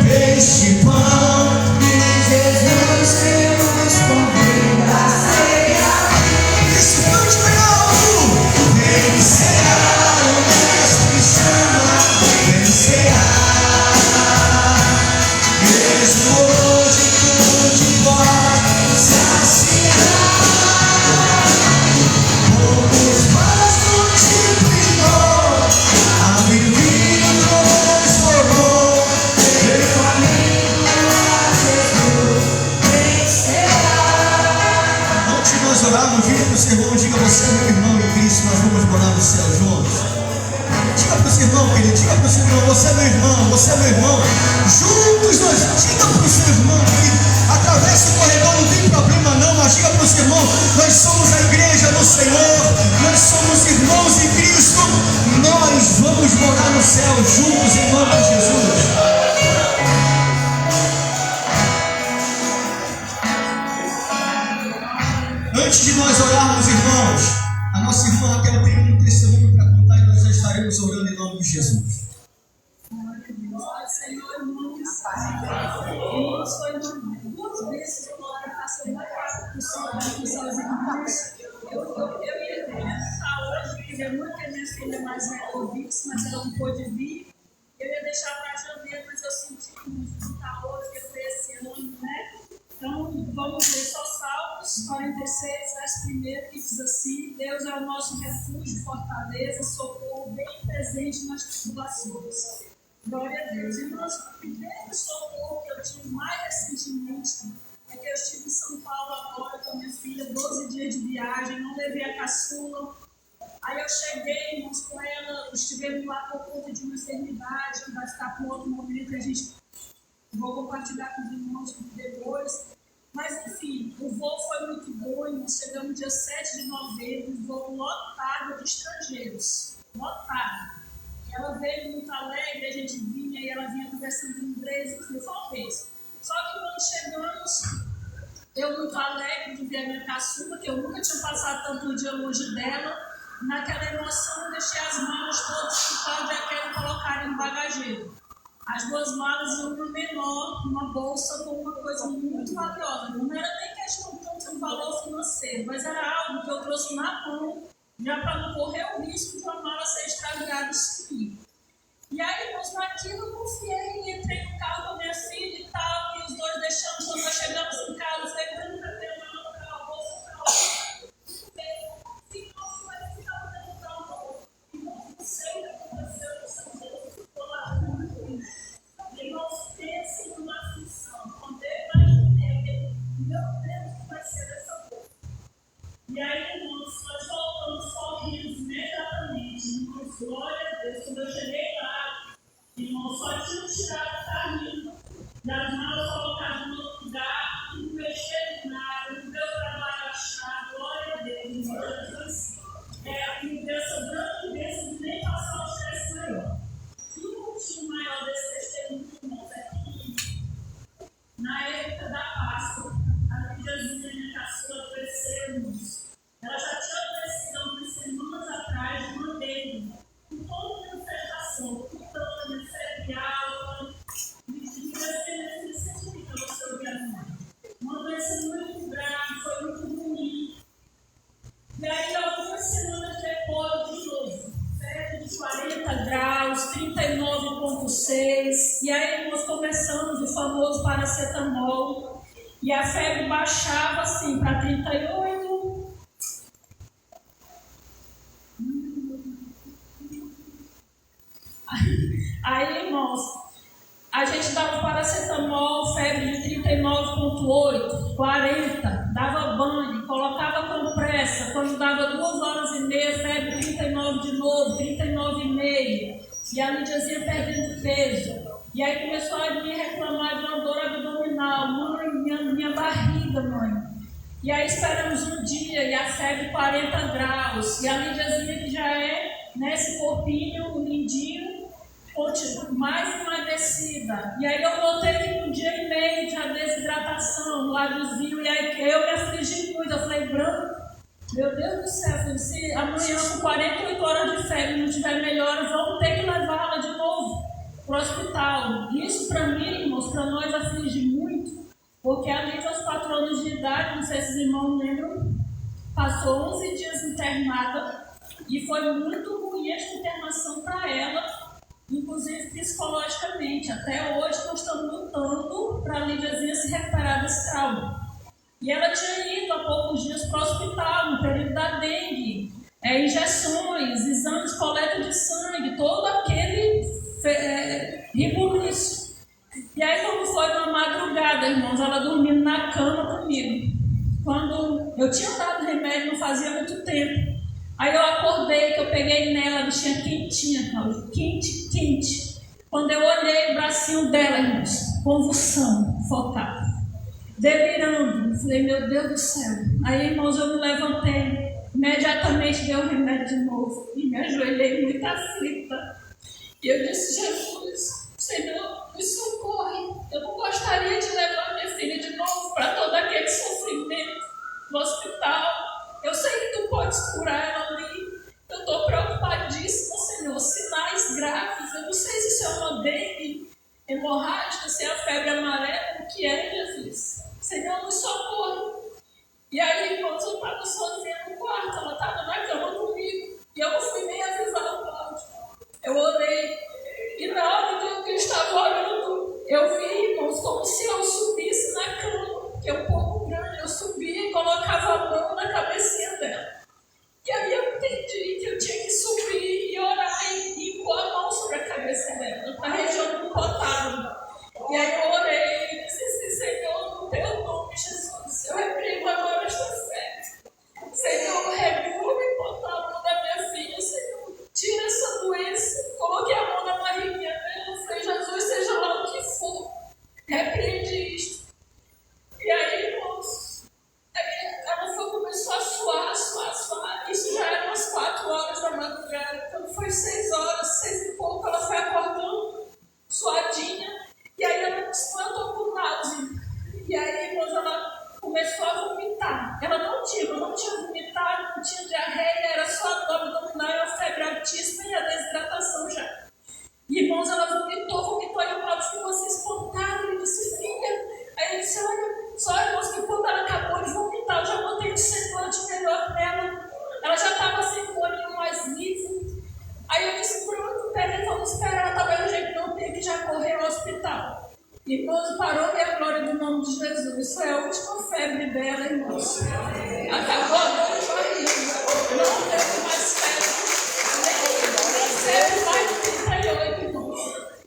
peixe e pão, e Jesus que nos convida a cear. Isso, cante bem alto! Vem cear, o mestre chama, vem cear. Mesmo hoje tudo de vós saciar. Poucos mais multiplicou, a vida transformou. Veio a mim, Jesus, vem cear. Antes de nós orarmos, vira para o seu irmão, diga: você é meu irmão em Cristo, nós vamos morar no céu juntos. Diga para o seu irmão, querido, diga para o seu irmão: você é meu irmão, você é meu irmão. Juntos nós, diga para o seu irmão, querido, atravessa o corredor, não tem problema não, mas diga para o seu irmão: nós somos a igreja do Senhor, nós somos irmãos em Cristo, nós vamos morar no céu juntos em nome de Jesus. Antes de nós orarmos, irmãos, a nossa irmã Raquel tem um testemunho para contar e nós já estaremos orando em nome de Jesus. Senhor, irmãos, foi duas vezes que eu passei na casa do Senhor, com seus irmãos. Eu ia perguntar hoje, queria muito que a minha filha mais velha ouvisse, mas ela não pôde vir. Eu ia deixar para janeiro, mas eu senti que está hoje, que foi esse ano, né? Então, vamos ler só Salmos 46, verso 1, que diz assim: Deus é o nosso refúgio, fortaleza, socorro bem presente nas tribulações. Glória a Deus. Irmãos, o primeiro socorro que eu tive mais recentemente é que eu estive em São Paulo agora com a minha filha, 12 dias de viagem, não levei a caçula. Aí eu cheguei, irmãos, com ela, estivemos lá por conta de uma enfermidade, que vai ficar com outro momento, a gente vou compartilhar com os irmãos depois. Mas, enfim, o voo foi muito bom, nós chegamos dia 7 de novembro, voo lotado de estrangeiros, lotado. Ela veio muito alegre, a gente vinha e ela vinha conversando em inglês, enfim, foi uma vez. Só que quando chegamos, eu muito alegre de ver a minha caçula, que eu nunca tinha passado tanto dia longe dela, naquela emoção eu deixei as malas todas no carro de aquela colocarem no bagageiro. As duas malas iam uma menor, uma bolsa com uma coisa muito valiosa. Não era nem questão tanto de valor financeiro, mas era algo que eu trouxe na mão, já para não correr o risco de uma mala ser estragada e sumir. E aí, irmãos, naquilo eu confiei, entrei no carro com a minha filha e tal, e os dois deixamos, quando nós chegamos em casa, eu falei: eu nunca tenho uma mala para a bolsa, para a bolsa. Se não, vai ficar dentro da bolsa. E não sei o que aconteceu, não sei o que ficou lá dentro. Irmãos, pense numa aflição. Quando eu imaginei, meu Deus, o que vai ser dessa bolsa? E aí, irmãos, nós voltamos sorrindo imediatamente. Irmãos, glória a Deus. Quando eu cheguei lá, irmãos, só tinham tirado o carrinho das malas, colocado no outro lugar, não mexeram em nada, não deu trabalho achar. Glória a Deus, irmãos. É a mudança grande desse de nem passar o estresse maior. E o motivo maior desse testemunho, irmãos, é que na época da Páscoa, a Lídiazinha, minha caçula, cresceu, irmãos. Ela já tinha crescido algumas semanas atrás de uma dengue, com toda uma manifestação, cutânea, febre alta, e crescendo sensitiva, você ouvir a mãe. Uma doença muito grave, foi muito ruim. E aí, algumas semanas depois, de novo, febre de 40 graus, 39,6. E aí, nós começamos o famoso paracetamol. E a febre baixava assim para 38. Aí, irmãos, a gente dava paracetamol, febre de 39,8, 40, dava banho, colocava compressa, quando dava 2h30, febre 39 de novo, 39,5, e a Lídiazinha perdendo peso. E aí começou a me reclamar de uma dor abdominal: mãe, minha barriga, mãe. E aí esperamos um dia, e a febre 40 graus, e a Lídiazinha, que já é nesse corpinho lindinho, mais emagrecida. E aí eu voltei com um dia e meio de desidratação, lábiozinho, e aí eu me afligi muito. Eu falei, Branco, meu Deus do céu, eu falei, se amanhã com 48 horas de febre não tiver melhor, vamos ter que levá-la de novo para o hospital. Isso para mim, irmãos, para nós aflige muito, porque a Lídia aos 4 anos de idade, não sei se os irmãos lembram, passou 11 dias internada e foi muito ruim essa internação para ela, inclusive psicologicamente. Até hoje nós estamos lutando para a Lídiazinha se recuperar desse trauma. E ela tinha ido há poucos dias para o hospital, no período da dengue, injeções, exames, coleta de sangue, todo aquele rebuliço. E aí, quando foi uma madrugada, irmãos, ela dormindo na cama comigo. Quando eu tinha dado remédio, não fazia muito tempo. Aí eu acordei, que eu peguei nela, a bichinha quentinha, Cláudio, quente. Quando eu olhei o bracinho dela, irmãos, convulsão, focada, delirando. Eu falei, meu Deus do céu. Aí, irmãos, eu me levantei, imediatamente dei o remédio de novo e me ajoelhei muito aflita. E eu disse, Jesus, Senhor, me socorre. Eu não gostaria de levar minha filha de novo para todo aquele sofrimento no hospital. Eu sei que tu podes curar ela ali. Eu estou preocupadíssima, Senhor. Sinais graves. Eu não sei se isso é uma dengue hemorrágica, se é a febre amarela, o que é, Jesus? Senhor, me socorre. E aí, irmãos, eu estava sozinha no quarto. Ela estava na cama comigo. E eu não fui nem avisar o Cláudio. Eu orei. E na hora que eu estava orando, eu vi, irmãos, como se eu subisse na cama, que é um pouco grande. Eu subia e colocava a mão na cabecinha dela. E aí eu entendi que eu tinha que subir e orar e pôr a mão sobre a cabeça dela, na região do hipotálamo. E aí eu orei e disse assim, Senhor, no teu nome, Jesus, eu reprimo agora esta fé. Senhor, remova o hipotálamo da minha filha, Senhor. Tira essa doença. Coloquei a mão na barriguinha dela. Falei, Jesus, seja lá o que for, repreende isto. E aí, irmãos, ela começou a suar. Isso já era umas 4 horas da madrugada. Quando foi 6 horas, 6 e pouco, ela foi acordando, suadinha. E aí ela se levantou com náusea. E aí, irmãos, ela começou a vomitar. Ela não tinha vomitado, não tinha diarreia, era só a dor abdominal e a febre altíssima e a desidratação já. E, irmãos, ela vomitou, e o Cláudio ficou assim espantado. Ele disse, filha. Aí ele disse, olha, só, irmãos, que quando ela acabou de vomitar, eu já botei um semblante melhor nela. Ela já estava assim, com o olhinho mais liso. Aí eu disse, pronto, peraí, vamos esperar. Talvez a gente não tenha que já correr ao hospital. Irmãos, parou e a glória do nome de Jesus. Foi a última febre dela, irmãos. Acabou a dor de barriga. Não teve mais febre. Nem febre mais de 38, irmãos.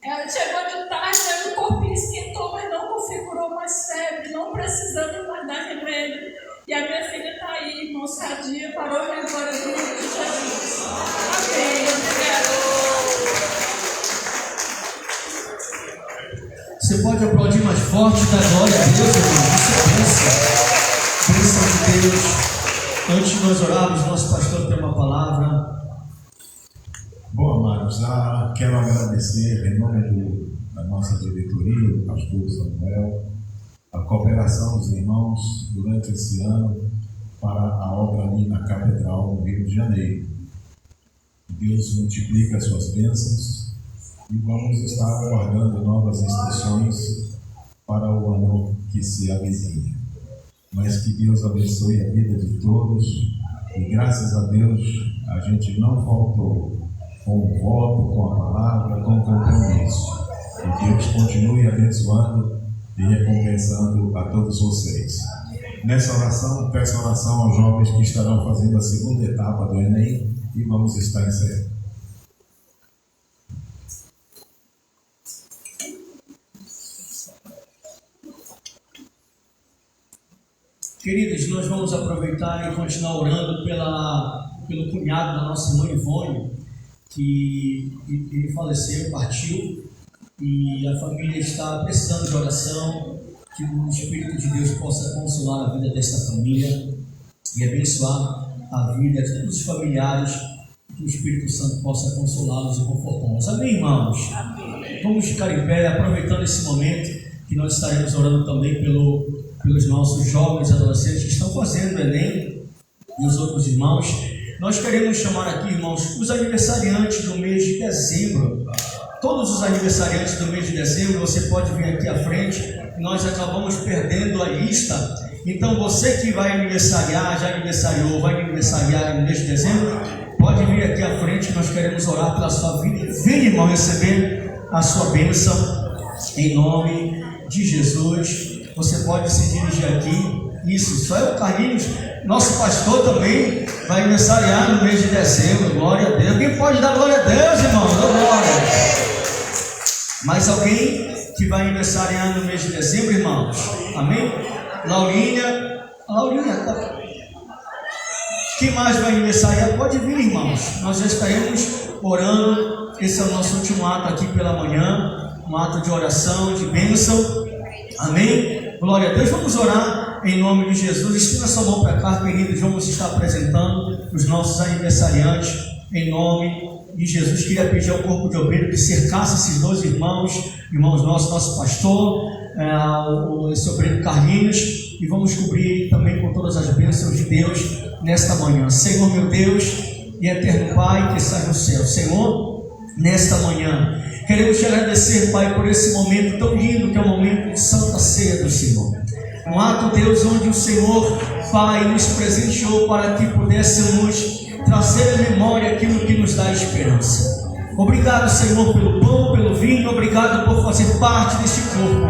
Ela chegou de tarde, o corpinho esquentou, mas não configurou mais febre. Não precisamos mais dar remédio. E a minha filha está aí, irmão, sadia, parou a glória do nome de Jesus. Amém. Você pode aplaudir mais forte, dar glória a Deus, irmão. Você pensa de Deus. Antes de nós orarmos, nosso pastor tem uma palavra. Bom, amados, quero agradecer em nome da nossa diretoria, do pastor Samuel, a cooperação dos irmãos durante esse ano para a obra ali na Catedral no Rio de Janeiro. Deus multiplica as suas bênçãos e vamos estar aguardando novas instruções para o ano que se avizinha. Mas que Deus abençoe a vida de todos e graças a Deus a gente não faltou com o voto, com a palavra, com o compromisso. Que Deus continue abençoando e recompensando a todos vocês. Nessa oração, peço oração aos jovens que estarão fazendo a segunda etapa do Enem e vamos estar encerrando. Queridos, nós vamos aproveitar e continuar orando pelo cunhado da nossa irmã Ivone, que ele faleceu, partiu, e a família está precisando de oração, que o Espírito de Deus possa consolar a vida desta família e abençoar a vida de todos os familiares, que o Espírito Santo possa consolá-los e confortá-los. Amém, irmãos? Amém. Vamos ficar em pé, aproveitando esse momento que nós estaremos orando também pelo pelos nossos jovens e adolescentes que estão fazendo o Enem e os outros irmãos. Nós queremos chamar aqui, irmãos, os aniversariantes do mês de dezembro. Todos os aniversariantes do mês de dezembro, você pode vir aqui à frente. Nós acabamos perdendo a lista. Então você que vai aniversariar, já aniversariou, vai aniversariar no mês de dezembro, pode vir aqui à frente que nós queremos orar pela sua vida. Vem, irmão, receber a sua bênção em nome de Jesus. Você pode se dirigir aqui. Isso, só é o Carlinhos. Nosso pastor também vai aniversariar no mês de dezembro. Glória a Deus. Quem pode dar glória a Deus, irmão? Glória. Mais alguém que vai aniversariar no mês de dezembro, irmãos? Amém? Laurinha, tá. Quem mais vai aniversariar? Pode vir, irmãos. Nós já estaremos orando. Esse é o nosso último ato aqui pela manhã. Um ato de oração, de bênção. Amém? Glória a Deus. Vamos orar em nome de Jesus. Estenda sua mão para cá, queridos. Vamos estar apresentando os nossos aniversariantes em nome de Jesus. Queria pedir ao corpo de obreiro que cercasse esses dois irmãos nossos, nosso pastor, esse obreiro Carlinhos, e vamos cobrir ele também com todas as bênçãos de Deus nesta manhã. Senhor, meu Deus e eterno Pai que estás no céu, Senhor, nesta manhã queremos te agradecer, Pai, por esse momento tão lindo que é o momento de Santa Ceia do Senhor. Um ato, Deus, onde o Senhor, Pai, nos presenteou para que pudéssemos trazer à memória aquilo que nos dá esperança. Obrigado, Senhor, pelo pão, pelo vinho. Obrigado por fazer parte deste corpo,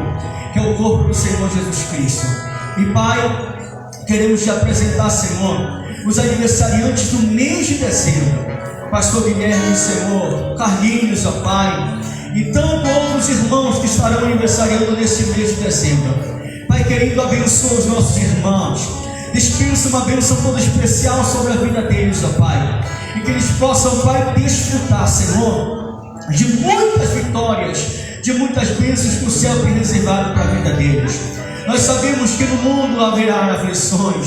que é o corpo do Senhor Jesus Cristo. E, Pai, queremos te apresentar, Senhor, os aniversariantes do mês de dezembro. Pastor Guilherme, Senhor, Carlinhos, ó Pai, e tantos outros irmãos que estarão aniversariando nesse mês de dezembro. Pai querido, abençoa os nossos irmãos. Dispensa uma bênção toda especial sobre a vida deles, ó Pai. E que eles possam, Pai, desfrutar, Senhor, de muitas vitórias, de muitas bênçãos que o céu tem reservado para a vida deles. Nós sabemos que no mundo haverá aflições,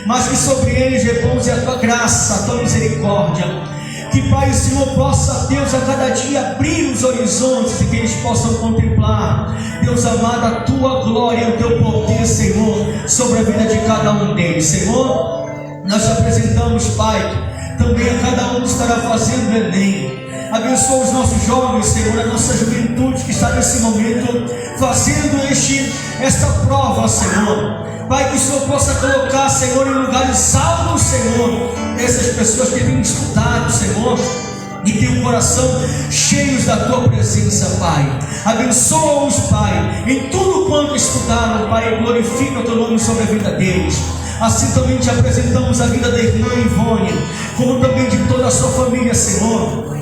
mas que sobre eles repouse a Tua graça, a Tua misericórdia. Que, Pai, o Senhor possa, Deus, a cada dia abrir os horizontes e que eles possam contemplar, Deus amado, a Tua glória e o Teu poder, Senhor, sobre a vida de cada um deles. Senhor, nós te apresentamos, Pai, também a cada um que estará fazendo o Enem. Abençoa os nossos jovens, Senhor, a nossa juventude que está nesse momento fazendo esta prova, Senhor. Pai, que o Senhor possa colocar, Senhor, em lugares altos, Senhor, essas pessoas que têm estudado, Senhor, e têm o coração cheios da Tua presença, Pai. Abençoa-os, Pai, em tudo quanto estudaram, Pai, glorifica o Teu nome sobre a vida deles. Assim também te apresentamos a vida da irmã Ivone, como também de toda a sua família, Senhor,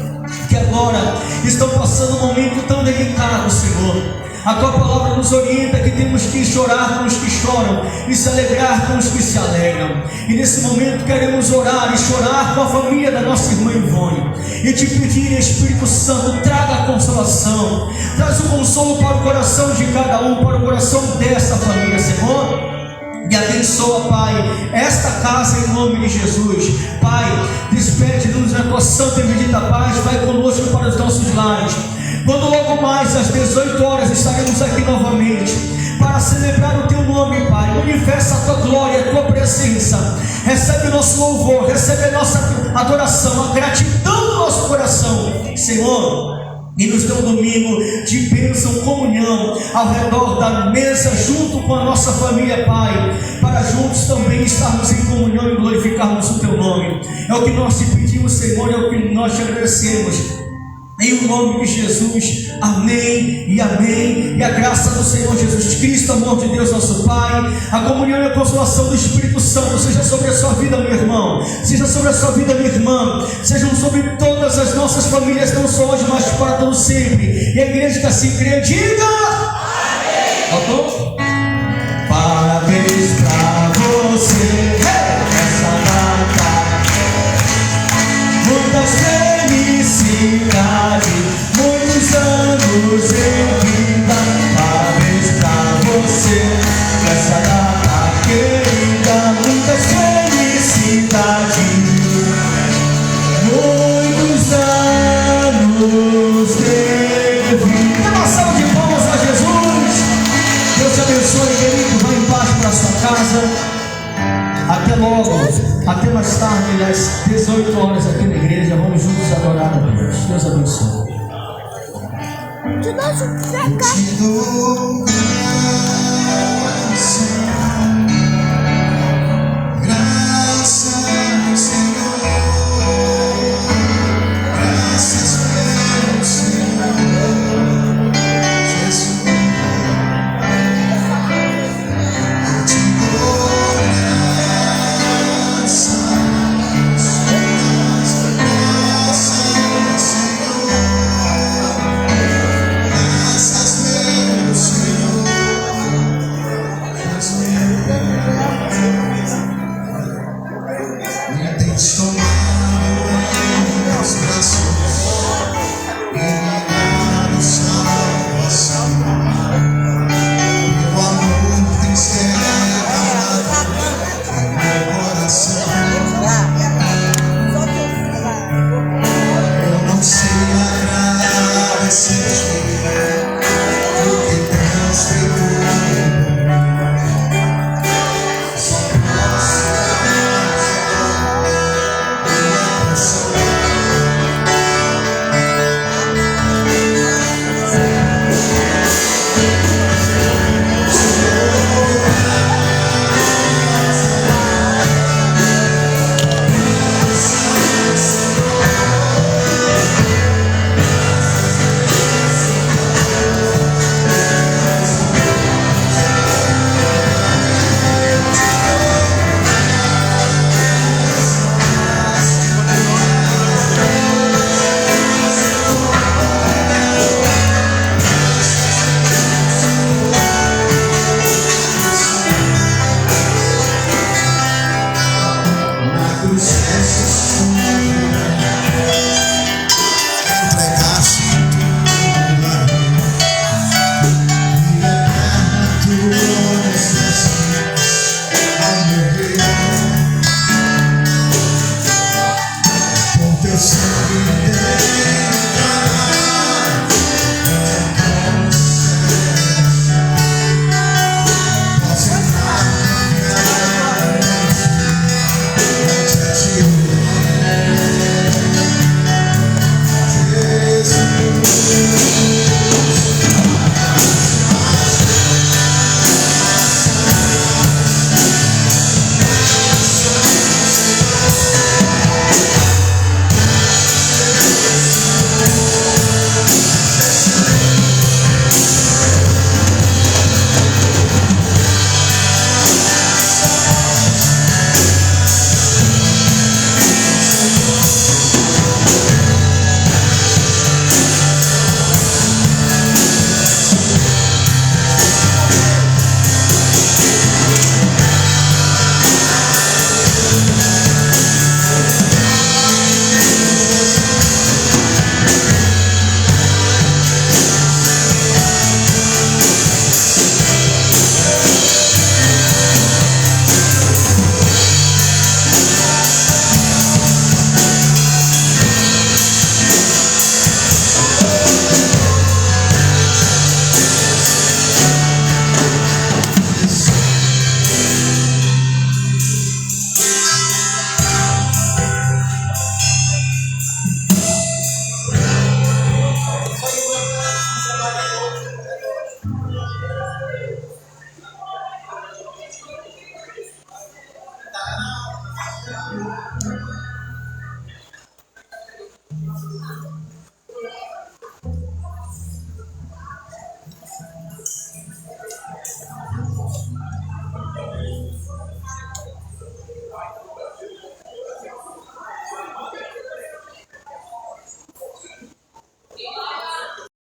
que agora estão passando um momento tão delicado, Senhor. A Tua palavra nos orienta que temos que chorar com os que choram e se alegrar com os que se alegram. E nesse momento queremos orar e chorar com a família da nossa irmã Ivone e te pedir, Espírito Santo, traga a consolação, traz o consolo para o coração de cada um, para o coração dessa família, Senhor. E abençoa, Pai, esta casa em nome de Jesus. Pai, despede-nos na Tua santa e bendita paz. Vai conosco para os nossos lares. Quando logo mais às 18 horas estaremos aqui novamente para celebrar o Teu nome, Pai. Manifesta a Tua glória, a Tua presença. Recebe o nosso louvor, recebe a nossa adoração, a gratidão do nosso coração, Senhor. E nos dê um domingo de bênção, comunhão ao redor da mesa, junto com a nossa família, Pai, para juntos também estarmos em comunhão e glorificarmos o Teu nome. É o que nós te pedimos, Senhor, é o que nós te agradecemos. Em nome de Jesus, amém e amém. E a graça do Senhor Jesus Cristo, amor de Deus nosso Pai, a comunhão e a consolação do Espírito Santo seja sobre a sua vida, meu irmão, seja sobre a sua vida, minha irmã, sejam sobre todas as nossas famílias, não só hoje, mas para todo sempre. E a igreja que assim crê, diga amém. Faltou? Parabéns pra você nessa data, muitas felicidades, muitos anos em vida. Parabéns pra você nessa data querida, muitas felicidades, muitos anos de vida. Uma salva de palmas a Jesus. Deus te Até logo, até mais tarde, às 18 horas aqui na igreja. Vamos juntos adorar a Deus. Deus abençoe. Eu te dou